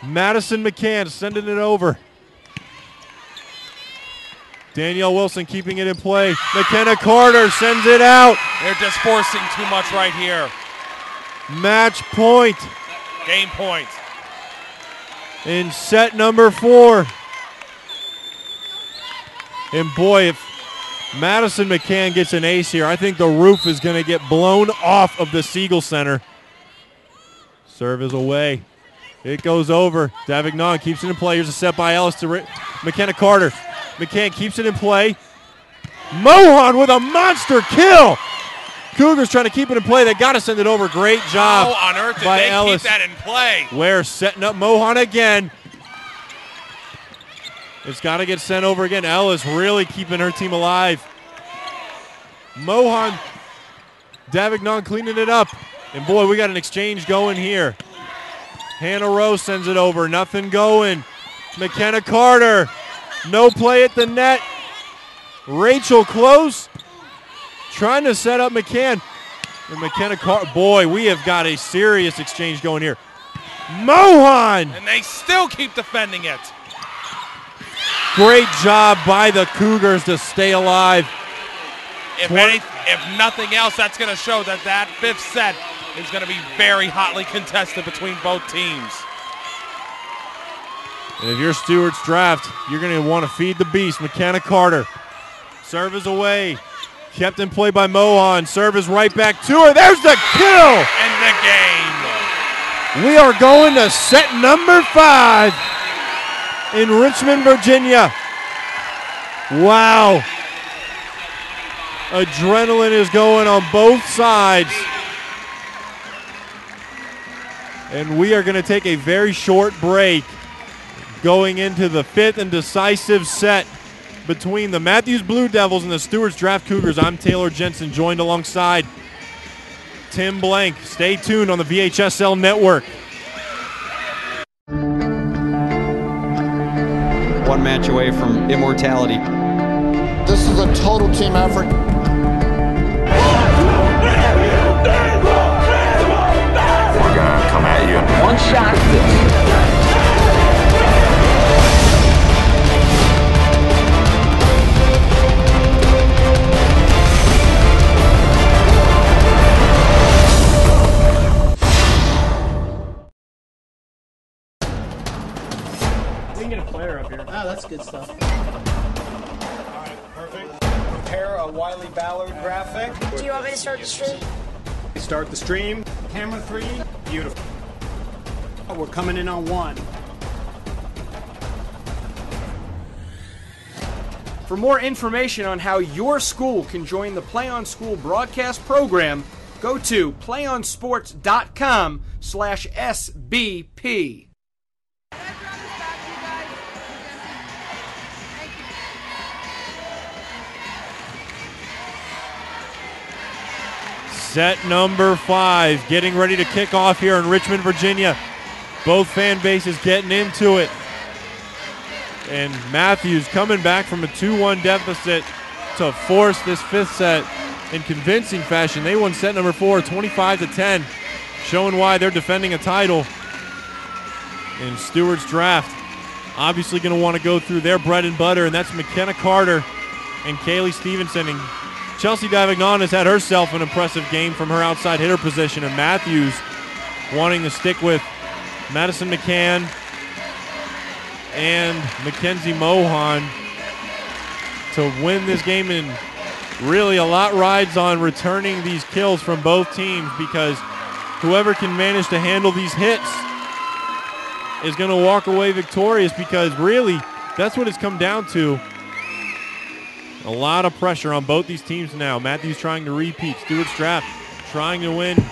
Madison McCann sending it over. Danielle Wilson keeping it in play. McKenna Carter sends it out. They're just forcing too much right here. Match point. Game point. In set number 4. And boy, if Madison McCann gets an ace here, I think the roof is going to get blown off of the Siegel Center. Serve is away. It goes over. Davignon keeps it in play. Here's a set by Ellis to McKenna Carter. McCann keeps it in play. Mohan with a monster kill. Cougars trying to keep it in play. They got to send it over. Great job How on earth did by they Ellis. keep that in play? Ware setting up Mohan again. It's got to get sent over again. Ellis really keeping her team alive. Mohan, Davignon cleaning it up. And boy, we got an exchange going here. Hannah Rose sends it over. Nothing going. McKenna Carter. No play at the net. Rachel close. Trying to set up McCann. And McKenna Carter. Boy, we have got a serious exchange going here. Mohan. And they still keep defending it. Great job by the Cougars to stay alive. If nothing else, that's going to show that that fifth set is going to be very hotly contested between both teams. And if you're Stuarts draft, you're going to want to feed the beast. McKenna Carter. Serve is away. Kept in play by Mohan. Serve is right back to her. There's the kill. And the game. We are going to set number 5 in Richmond, Virginia. Wow. Adrenaline is going on both sides. And we are going to take a very short break going into the 5th and decisive set between the Mathews Blue Devils and the Stuarts Draft Cougars. I'm Taylor Jensen, joined alongside Tim Blank. Stay tuned on the VHSL network. One match away from immortality. This is a total team effort. We're gonna come at you. One shot at this. We can get a player up here. Oh, that's good stuff. All right, perfect. Prepare a Wiley Ballard graphic. Do you want me to start the stream? Start the stream. Camera 3. Beautiful. We're coming in on 1. For more information on how your school can join the Play on School broadcast program, go to playonsports.com/SBP. Set number 5 getting ready to kick off here in Richmond, Virginia. Both fan bases getting into it. And Mathews coming back from a 2-1 deficit to force this 5th set in convincing fashion. They won set number 4, 25-10, showing why they're defending a title. And Stuarts draft obviously going to want to go through their bread and butter, and that's McKenna Carter and Kaylee Stevenson. And Chelsea Davignon has had herself an impressive game from her outside hitter position, and Mathews wanting to stick with Madison McCann and Mackenzie Mohan to win this game. And really a lot rides on returning these kills from both teams, because whoever can manage to handle these hits is going to walk away victorious, because really that's what it's come down to. A lot of pressure on both these teams now. Mathews trying to repeat. Stuarts draft trying to win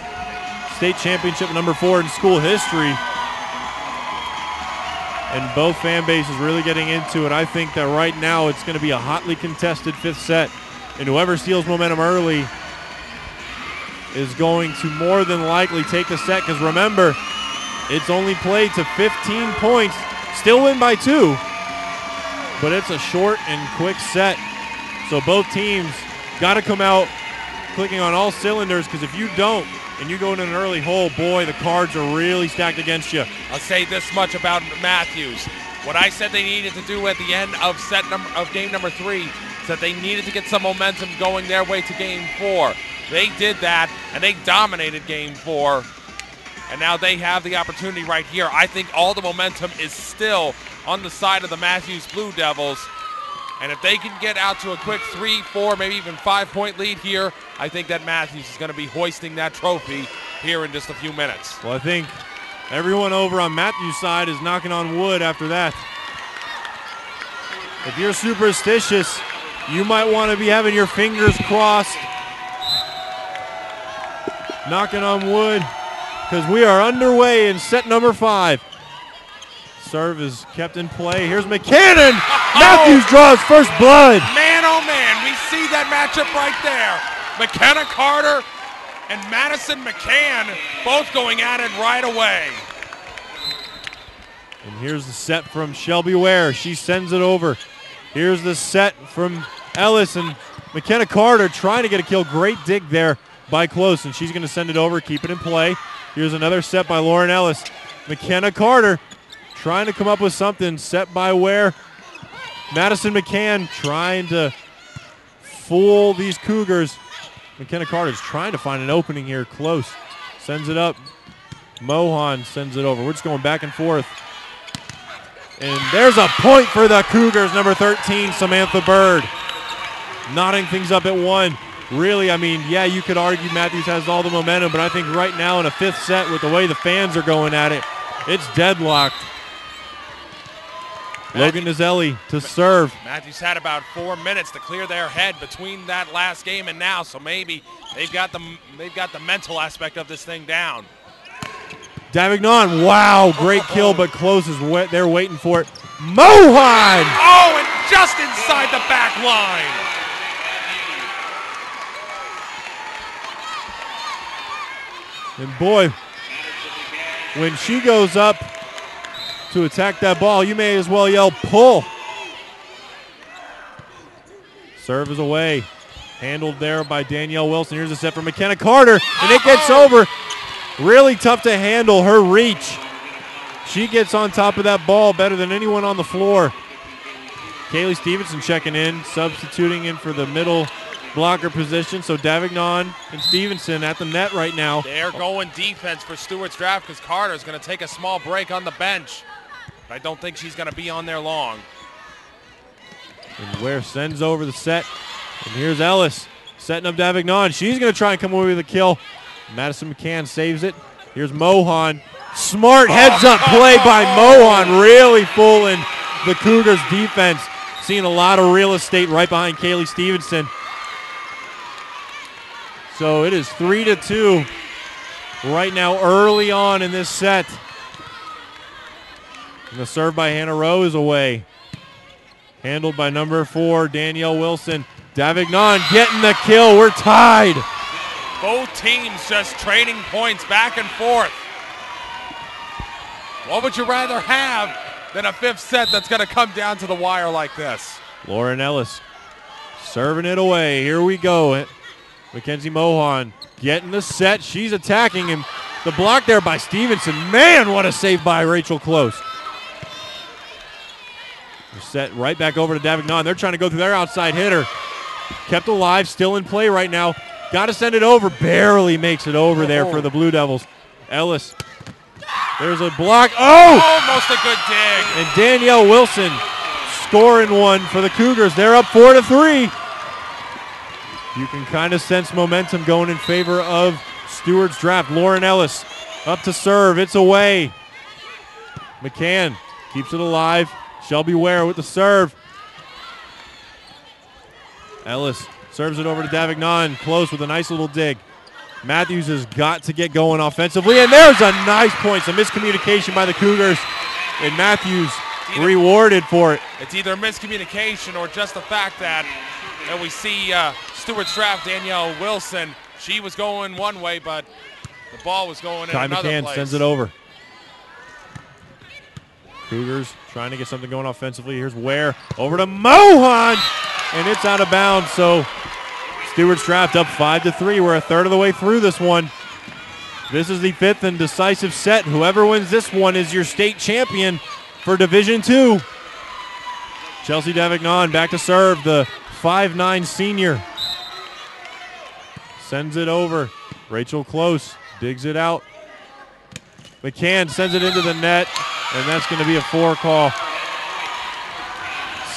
state championship number 4 in school history. And both fan bases really getting into it. I think that right now it's going to be a hotly contested 5th set. And whoever steals momentum early is going to more than likely take the set. Because remember, it's only played to 15 points. Still win by 2. But it's a short and quick set. So both teams got to come out clicking on all cylinders, because if you don't and you go in an early hole, boy, the cards are really stacked against you. I'll say this much about Mathews. What I said they needed to do at the end of game number 3 is that they needed to get some momentum going their way to game 4. They did that, and they dominated game 4. And now they have the opportunity right here. I think all the momentum is still on the side of the Mathews Blue Devils. And if they can get out to a quick 3, 4, maybe even 5-point lead here, I think that Mathews is going to be hoisting that trophy here in just a few minutes. Well, I think everyone over on Mathews' side is knocking on wood after that. If you're superstitious, you might want to be having your fingers crossed, knocking on wood, because we are underway in set number 5. Serve is kept in play. Here's McCannon. Mathews draws first blood. Man, oh man, we see that matchup right there. McKenna Carter and Madison McCann both going at it right away. And here's the set from Shelby Ware. She sends it over. Here's the set from Ellis, and McKenna Carter trying to get a kill. Great dig there by Close, and she's going to send it over, keep it in play. Here's another set by Lauren Ellis. McKenna Carter trying to come up with something. Set by Ware. Madison McCann trying to fool these Cougars. McKenna Carter's trying to find an opening here. Close sends it up. Mohan sends it over. We're just going back and forth. And there's a point for the Cougars, number 13, Samantha Bird. Knotting things up at 1. Really, I mean, yeah, you could argue Mathews has all the momentum, but I think right now in a 5th set with the way the fans are going at it, it's deadlocked. Logan Nizelli to serve. Mathews had about 4 minutes to clear their head between that last game and now, so maybe they've got the mental aspect of this thing down. Davignon, wow, great kill, but Close is they're waiting for it. Mohan! Oh, and just inside the back line. And boy, when she goes up to attack that ball, you may as well yell, pull. Serve is away. Handled there by Danielle Wilson. Here's a set from McKenna Carter, and it gets over. Really tough to handle, her reach. She gets on top of that ball better than anyone on the floor. Kaylee Stevenson checking in, substituting in for the middle blocker position. So Davignon and Stevenson at the net right now. They're going defense for Stuarts draft because Carter's going to take a small break on the bench. But I don't think she's going to be on there long. And Ware sends over the set. And here's Ellis setting up Davignon. She's going to try and come away with a kill. Madison McCann saves it. Here's Mohan. Smart heads-up play by Mohan, really fooling the Cougars' defense. Seeing a lot of real estate right behind Kaylee Stevenson. So it is 3-2 right now early on in this set. And the serve by Hannah Rowe is away. Handled by number 4, Danielle Wilson. Davignon getting the kill. We're tied. Both teams just trading points back and forth. What would you rather have than a 5th set that's going to come down to the wire like this? Lauren Ellis serving it away. Here we go. Mackenzie Mohan getting the set. She's attacking him. The block there by Stevenson. Man, what a save by Rachel Close. They're set right back over to Davignon. They're trying to go through their outside hitter. Kept alive, still in play right now. Got to send it over. Barely makes it over there for the Blue Devils. Ellis. There's a block. Oh! Almost a good dig. And Danielle Wilson scoring one for the Cougars. They're up 4-3. You can kind of sense momentum going in favor of Stuarts draft. Lauren Ellis up to serve. It's away. McCann keeps it alive. Shelby Ware with the serve. Ellis serves it over to Davignon. Close with a nice little dig. Mathews has got to get going offensively, and there's a nice point. Some miscommunication by the Cougars, and Mathews rewarded for it. It's either miscommunication or just the fact that we see Stuarts draft Danielle Wilson. She was going one way, but the ball was going in another McCann place. sends it over. Cougars trying to get something going offensively. Here's Ware over to Mohan, and it's out of bounds. So Stuarts draft up 5-3. We're a third of the way through this one. This is the 5th and decisive set. Whoever wins this one is your state champion for Division II. Chelsea Davignon back to serve, the 5'9" senior. Sends it over. Rachel Close digs it out. McCann sends it into the net, and that's going to be a 4 call.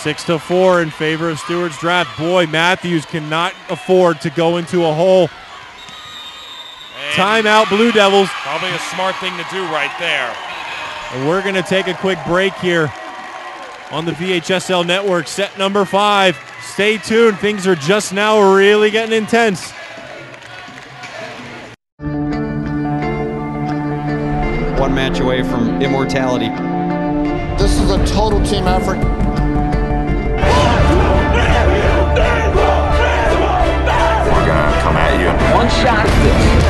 6-4 in favor of Stuarts draft. Boy, Mathews cannot afford to go into a hole. And timeout, Blue Devils. Probably a smart thing to do right there. And we're going to take a quick break here. on the VHSL network. Set number 5. Stay tuned. Things are just now really getting intense. One match away from immortality. This is a total team effort. We're gonna come at you. One shot at this.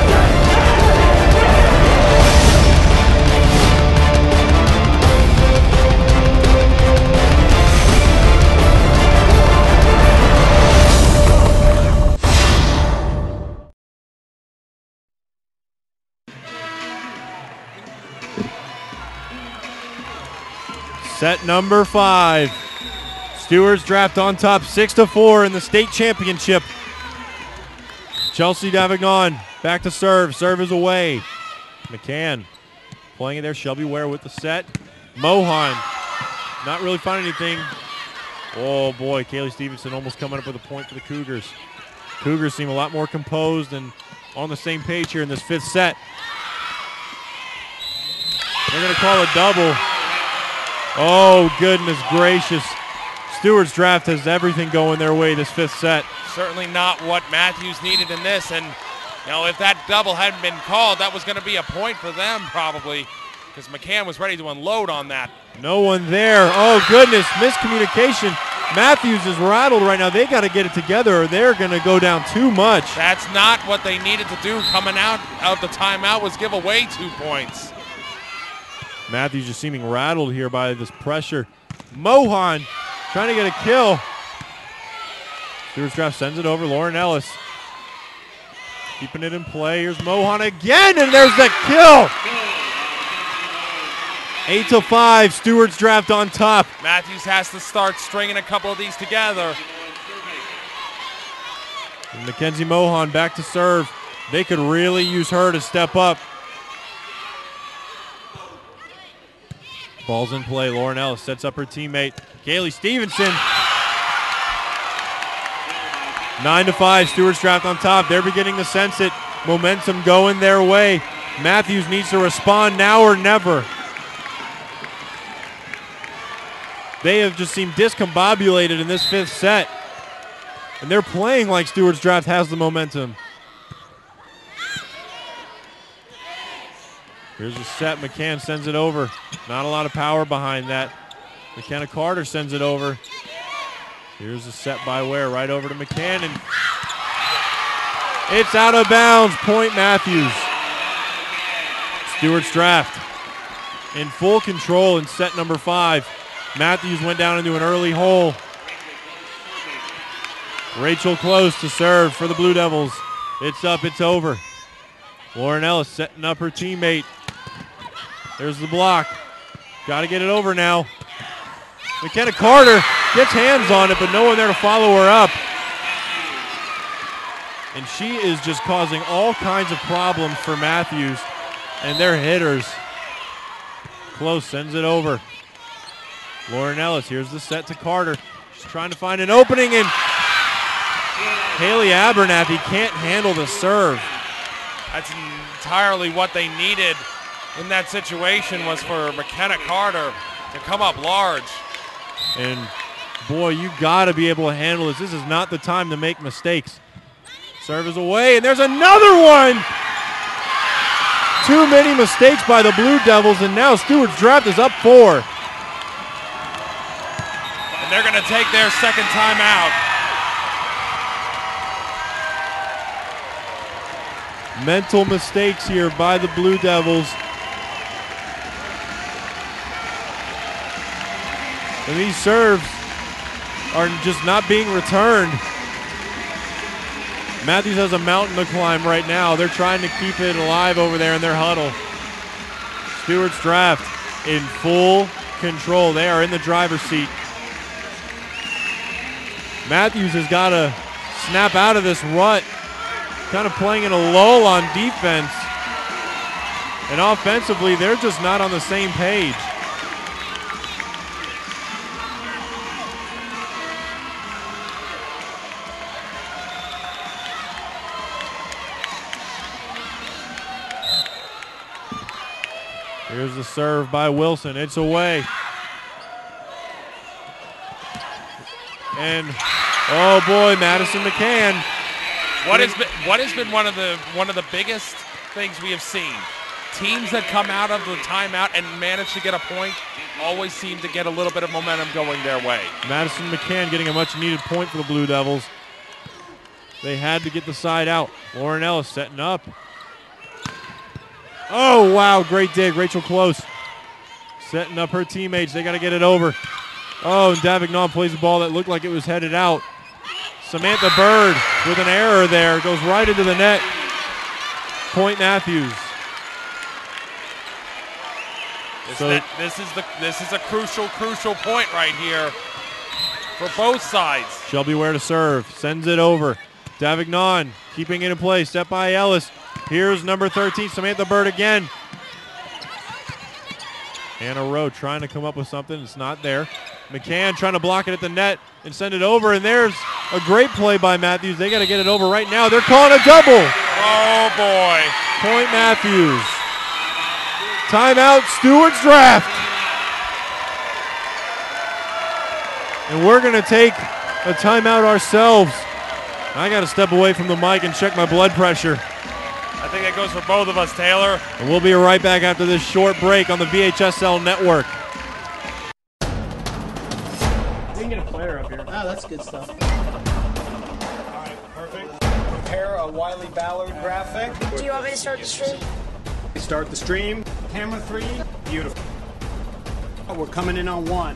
Set number 5. Stuarts draft on top 6-4 in the state championship. Chelsea Davignon back to serve. Serve is away. McCann playing it there. Shelby Ware with the set. Mohan not really finding anything. Oh boy, Kaylee Stevenson almost coming up with a point for the Cougars. Cougars seem a lot more composed and on the same page here in this 5th set. They're going to call a double. Oh, goodness gracious. Stuarts draft has everything going their way this 5th set. Certainly not what Mathews needed in this. And, you know, if that double hadn't been called, that was going to be a point for them probably, because McCann was ready to unload on that. No one there. Oh, goodness. Miscommunication. Mathews is rattled right now. They got to get it together or they're going to go down too much. That's not what they needed to do coming out of the timeout, was give away 2 points. Mathews just seeming rattled here by this pressure. Mohan trying to get a kill. Stuarts draft sends it over. Lauren Ellis keeping it in play. Here's Mohan again, and there's the kill. 8-5, Stuarts draft on top. Mathews has to start stringing a couple of these together. And Mackenzie Mohan back to serve. They could really use her to step up. Ball's in play. Lauren Ellis sets up her teammate, Kaylee Stevenson. 9-5, Stuarts draft on top. They're beginning to sense it. Momentum going their way. Mathews needs to respond now or never. They have just seemed discombobulated in this 5th set. And they're playing like Stuarts draft has the momentum. Here's a set. McCann sends it over. Not a lot of power behind that. McKenna Carter sends it over. Here's a set by Ware right over to McCann. And it's out of bounds. Point Mathews. Stuarts draft in full control in set number 5. Mathews went down into an early hole. Rachel Close to serve for the Blue Devils. It's up, it's over. Lauren Ellis setting up her teammate. There's the block. Got to get it over now. McKenna Carter gets hands on it, but no one there to follow her up. And she is just causing all kinds of problems for Mathews and their hitters. Close sends it over. Lauren Ellis, here's the set to Carter. She's trying to find an opening, and Haley Abernathy can't handle the serve. That's entirely what they needed in that situation, was for McKenna Carter to come up large. And boy, you got to be able to handle this. This is not the time to make mistakes. Serve is away, and there's another one. Too many mistakes by the Blue Devils, and now Stuarts draft is up 4. And they're going to take their second timeout. Mental mistakes here by the Blue Devils. And these serves are just not being returned. Mathews has a mountain to climb right now. They're trying to keep it alive over there in their huddle. Stuarts draft in full control. They are in the driver's seat. Mathews has got to snap out of this rut. Kind of playing in a lull on defense. And offensively, they're just not on the same page. Here's the serve by Wilson. It's away. And, oh boy, Madison McCann. What has been one of the biggest things we have seen? Teams that come out of the timeout and manage to get a point always seem to get a little bit of momentum going their way. Madison McCann getting a much-needed point for the Blue Devils. They had to get the side out. Lauren Ellis setting up. Oh, wow, great dig. Rachel Close setting up her teammates. They got to get it over. Oh, and Davignon plays the ball that looked like it was headed out. Samantha Bird with an error there. Goes right into the net. Point Mathews. This is a crucial point right here for both sides. Shelby Ware to serve. Sends it over. Davignon keeping it in place. Set by Ellis. Here's number 13, Samantha Bird again. Hannah Rowe trying to come up with something. It's not there. McCann trying to block it at the net and send it over. And there's a great play by Mathews. They got to get it over right now. They're calling a double. Oh, boy. Point Mathews. Timeout, Stuarts draft. And we're going to take a timeout ourselves. I got to step away from the mic and check my blood pressure. I think that goes for both of us, Taylor. And we'll be right back after this short break on the VHSL network. We can get a player up here. Oh, that's good stuff. All right, perfect. Prepare a Wiley Ballard graphic. Do you want me to start the stream? Start the stream. Camera 3. Beautiful. We're coming in on 1.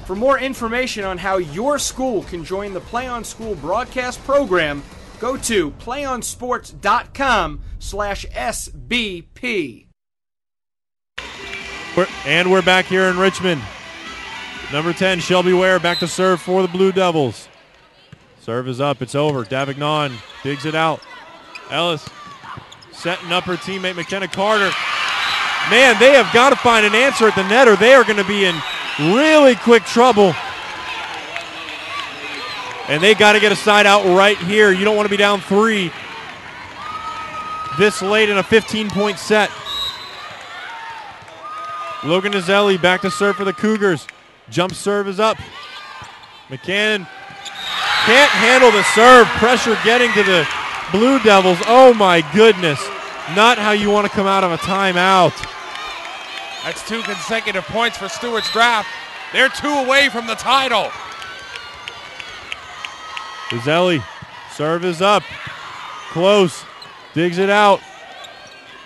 For more information on how your school can join the Play On School broadcast program, go to playonsports.com/SBP. And we're back here in Richmond. Number 10, Shelby Ware, back to serve for the Blue Devils. Serve is up. It's over. Davignon digs it out. Ellis setting up her teammate, McKenna Carter. Man, they have got to find an answer at the net or they are going to be in really quick trouble. And they got to get a side out right here. You don't want to be down 3 this late in a 15-point set. Logan Nazelli back to serve for the Cougars. Jump serve is up. McCann can't handle the serve. Pressure getting to the Blue Devils. Oh my goodness. Not how you want to come out of a timeout. That's 2 consecutive points for Stuarts draft. They're 2 away from the title. Nazelli, serve is up. Close. Digs it out.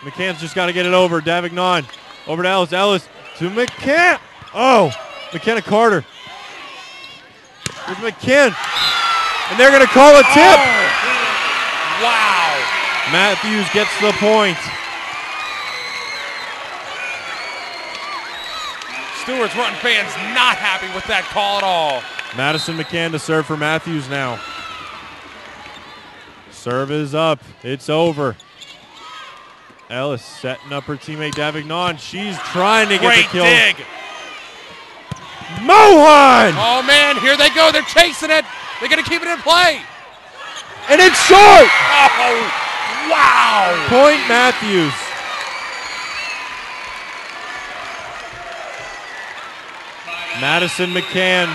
McCann's just got to get it over. Davignon over to Ellis. Ellis to McCann. Oh, McKenna Carter. With McCann. And they're going to call a tip. Oh, wow. Mathews gets the point. Stuarts Rutland fans not happy with that call at all. Madison McCann to serve for Mathews now. Serve is up. It's over. Ellis setting up her teammate Davignon. She's trying to get the kill. Great dig. Mohan! Oh, man, here they go. They're chasing it. They're going to keep it in play. And it's short! Oh, wow. Point Mathews. Madison McCann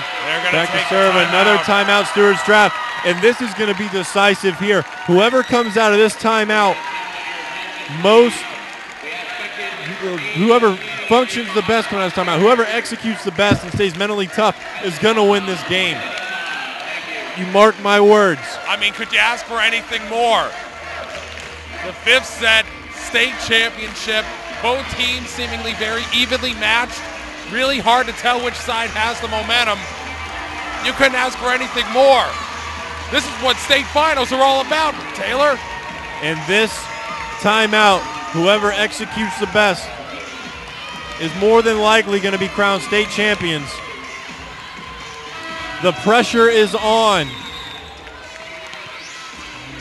back to serve. Another timeout, Stuarts draft. And this is going to be decisive here. Whoever comes out of this timeout, whoever functions the best coming out of this timeout, whoever executes the best and stays mentally tough is going to win this game. You mark my words. I mean, could you ask for anything more? The 5th set, state championship, both teams seemingly very evenly matched. Really hard to tell which side has the momentum. You couldn't ask for anything more. This is what state finals are all about, Taylor. And this timeout, whoever executes the best is more than likely going to be crowned state champions. The pressure is on.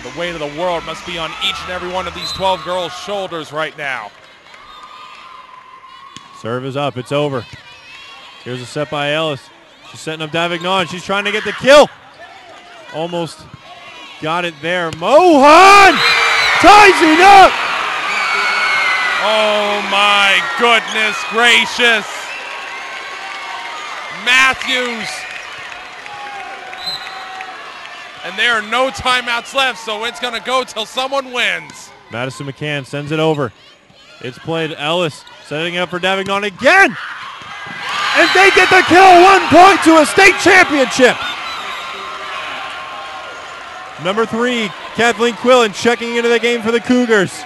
The weight of the world must be on each and every one of these 12 girls' shoulders right now. Serve is up. It's over. Here's a set by Ellis. She's setting up Davignon. She's trying to get the kill. Almost got it there. Mohan ties it up. Oh, my goodness gracious. Mathews. And there are no timeouts left, so it's going to go till someone wins. Madison McCann sends it over. It's played Ellis, setting it up for Davignon again. And they get the kill, 1 point to a state championship. Number 3, Kathleen Quillen checking into the game for the Cougars.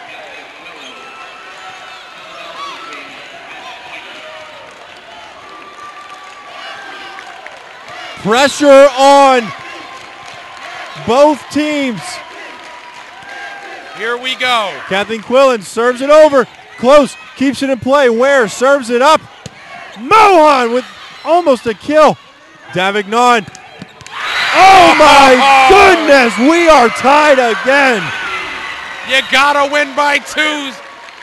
Pressure on both teams. Here we go. Kathleen Quillen serves it over. Close, keeps it in play. Ware serves it up. Mohan with almost a kill. Davignon. Oh my goodness, we are tied again. You gotta win by 2,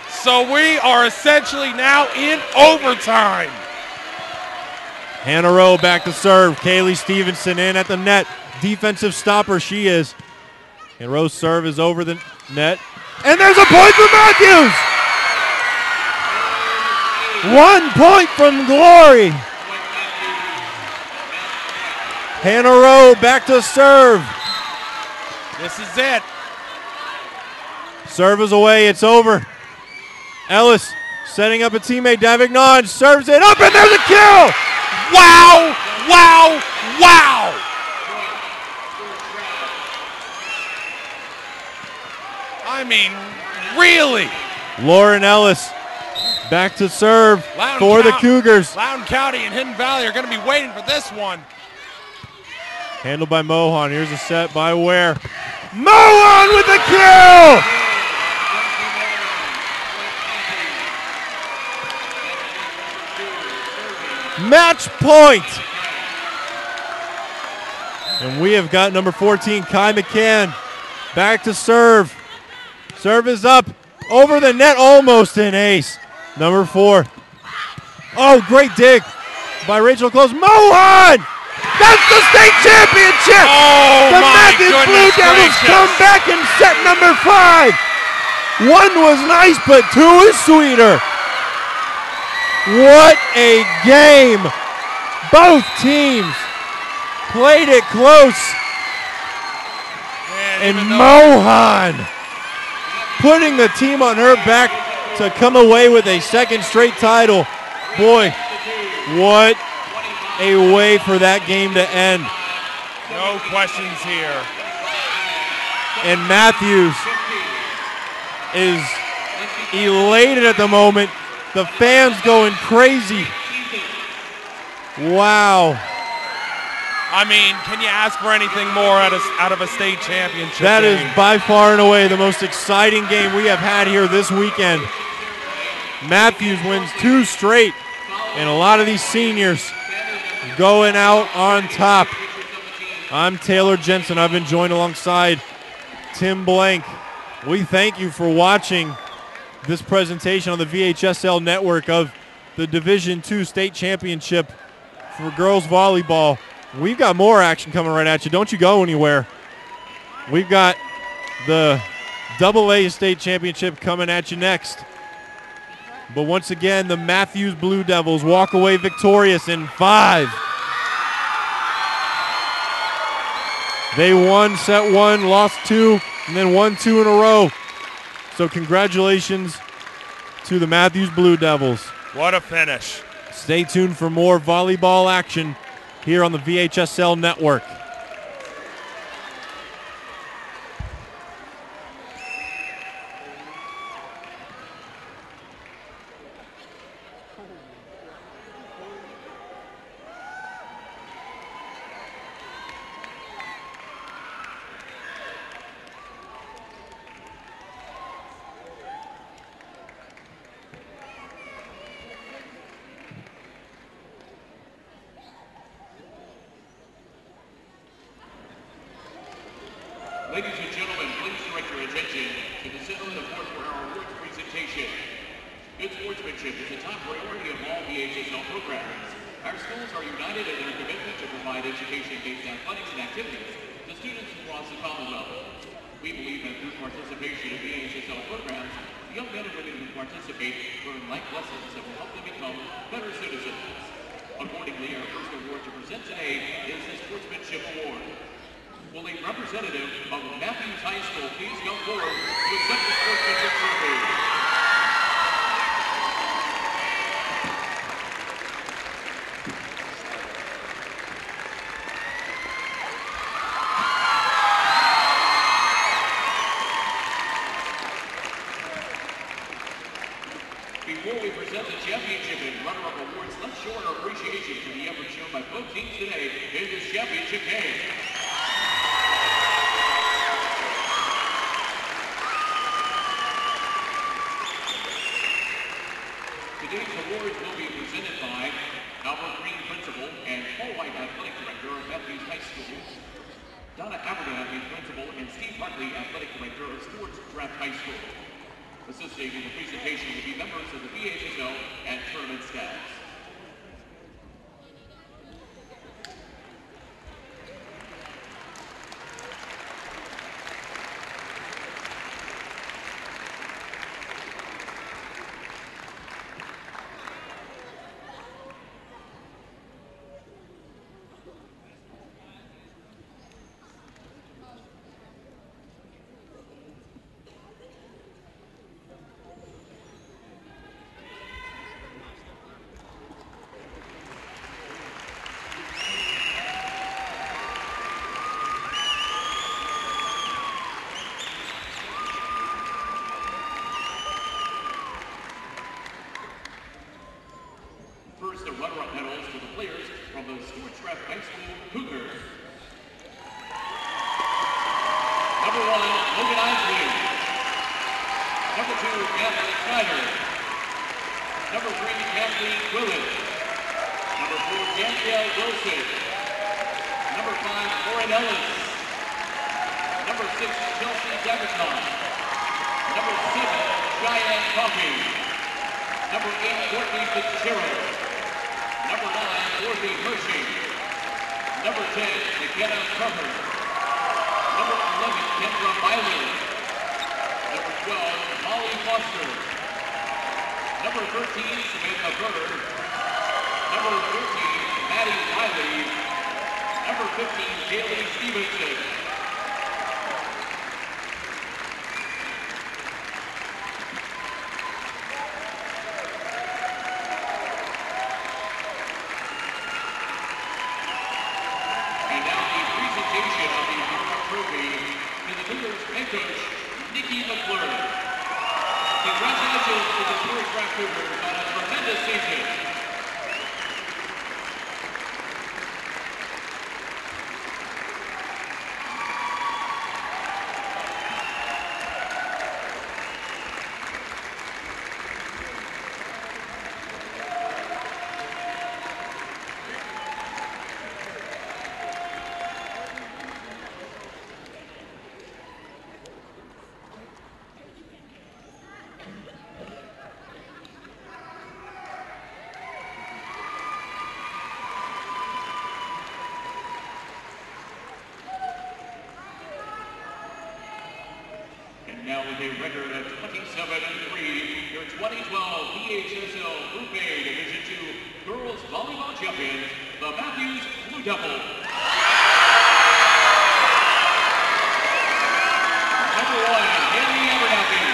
so we are essentially now in overtime. Hannah Rowe back to serve. Kaylee Stevenson in at the net. Defensive stopper she is. And Rowe's serve is over the net. And there's a point for Mathews! 1 point from Glory. Hannah Rowe back to serve. This is it. Serve is away, it's over. Ellis setting up a teammate, Davignon, serves it up, and there's a kill! Wow, wow, wow. I mean, really? Lauren Ellis back to serve Loudoun for the County, Cougars. Loudoun County and Hidden Valley are going to be waiting for this one. Handled by Mohan. Here's a set by Ware. Mohan with the kill! Match point. And we have got number 14, Kai McCann, back to serve. Serve is up. Over the net, almost an ace. Number 4. Oh, great dig by Rachel Close. Mohan! That's the state championship! Oh, the my Mathews Blue goodness Devils gracious. come back in set number 5. 1 was nice, but 2 is sweeter. What a game. Both teams played it close. And Mohan putting the team on her back to come away with a second straight title. Boy, what a way for that game to end. No questions here. And Mathews is elated at the moment. The fans going crazy. Wow. I mean, can you ask for anything more out of a state championship That game? is by far and away the most exciting game we have had here this weekend. Mathews wins 2 straight, and a lot of these seniors going out on top. I'm Taylor Jensen. I've been joined alongside Tim Blank. We thank you for watching this presentation on the VHSL network of the Division II State Championship for girls volleyball. We've got more action coming right at you. Don't you go anywhere. We've got the AA State Championship coming at you next. But once again, the Mathews Blue Devils walk away victorious in 5. They won set 1, lost 2, and then won 2 in a row. So congratulations to the Mathews Blue Devils. What a finish. Stay tuned for more volleyball action here on the VHSL network. Ladies and gentlemen, please direct your attention to the center of the court for our awards presentation. Good sportsmanship is a top priority of all VHSL programs. Our schools are united in their commitment to provide education-based athletics and activities to students across the Commonwealth. We believe that through participation in VHSL programs, young men and women who participate learn life lessons that will help them become better citizens. Accordingly, our first award to present today is the Sportsmanship Award. Will a representative of Mathews High School please come forward to accept the Sportsmanship Trophy? Before we present the championship and runner-up awards, let's show our appreciation for the effort shown by both teams today in this championship game. Today's awards will be presented by Albert Green, Principal, and Paul White, Athletic Director of Mathews High School. Donna Abernathy, Principal, and Steve Hartley, Athletic Director of Stuarts Draft High School. Assisting in the presentation will be members of the VHSL and tournament staffs. First, the runner-up medals for the players from the Stuarts Draft High School Cougars. Number 1, Logan Isley. Number 2, Kathleen Snyder. Number 3, Kathleen Willett. Number 4, Danielle Wilson. Number 5, Lauren Ellis. Number 6, Chelsea Deverton. Number 7, Cheyenne Coffey. Number 8, Courtney Fitzgerald. Number 9, Dorothy Hershey. Number 10, McKenna Carter. Number 11, Kendra Miley. Number 12, Molly Foster. Number 13, Samantha Bird. Number 14, Maddie Wiley. Number 15, Kaylee Stevenson. Congratulations to the Stuarts Draft Cougars on a tremendous season. Now with a record of 27-3, your 2012 VHSL Group A Division II Girls Volleyball Champions, the Mathews Blue Devils. Number 1, Haley Abernathy.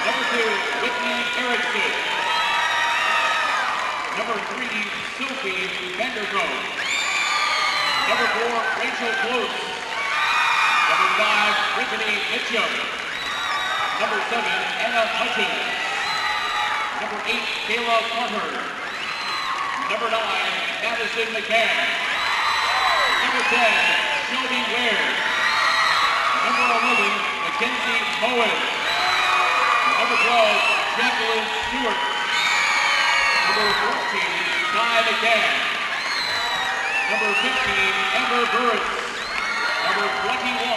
Number 2, Whitney Erickson. Number 3, Sophie Vanderkoop. Number 4, Rachel Close. Number 5, Brittany Mitchum. Number 7, Anna Hutchins. Number 8, Kayla Carter. Number 9, Madison McCann. Number 10, Shelby Ware. Number 11, Mackenzie Moen. Number 12, Jacqueline Stewart. Number 14, Ty McCann. Number 15, Amber Burris. Number 21,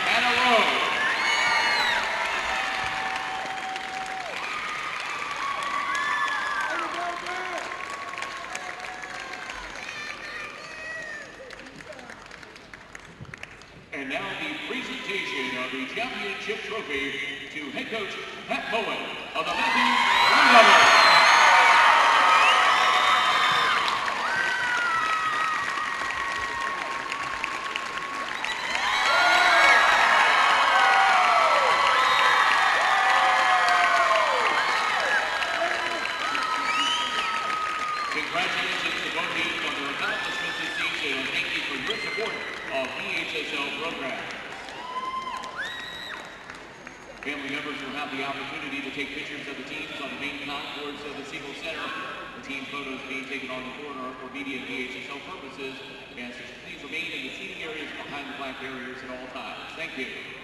Anna Rowe. And now the presentation of the championship trophy to head coach Pat Moen of the Mathews Blue Devils. VHSL program. Family members will have the opportunity to take pictures of the teams on the main concourse of the Siegel Center. The team photos being taken on the corner for media and VHSL purposes. And please remain in the seating areas behind the black barriers at all times. Thank you.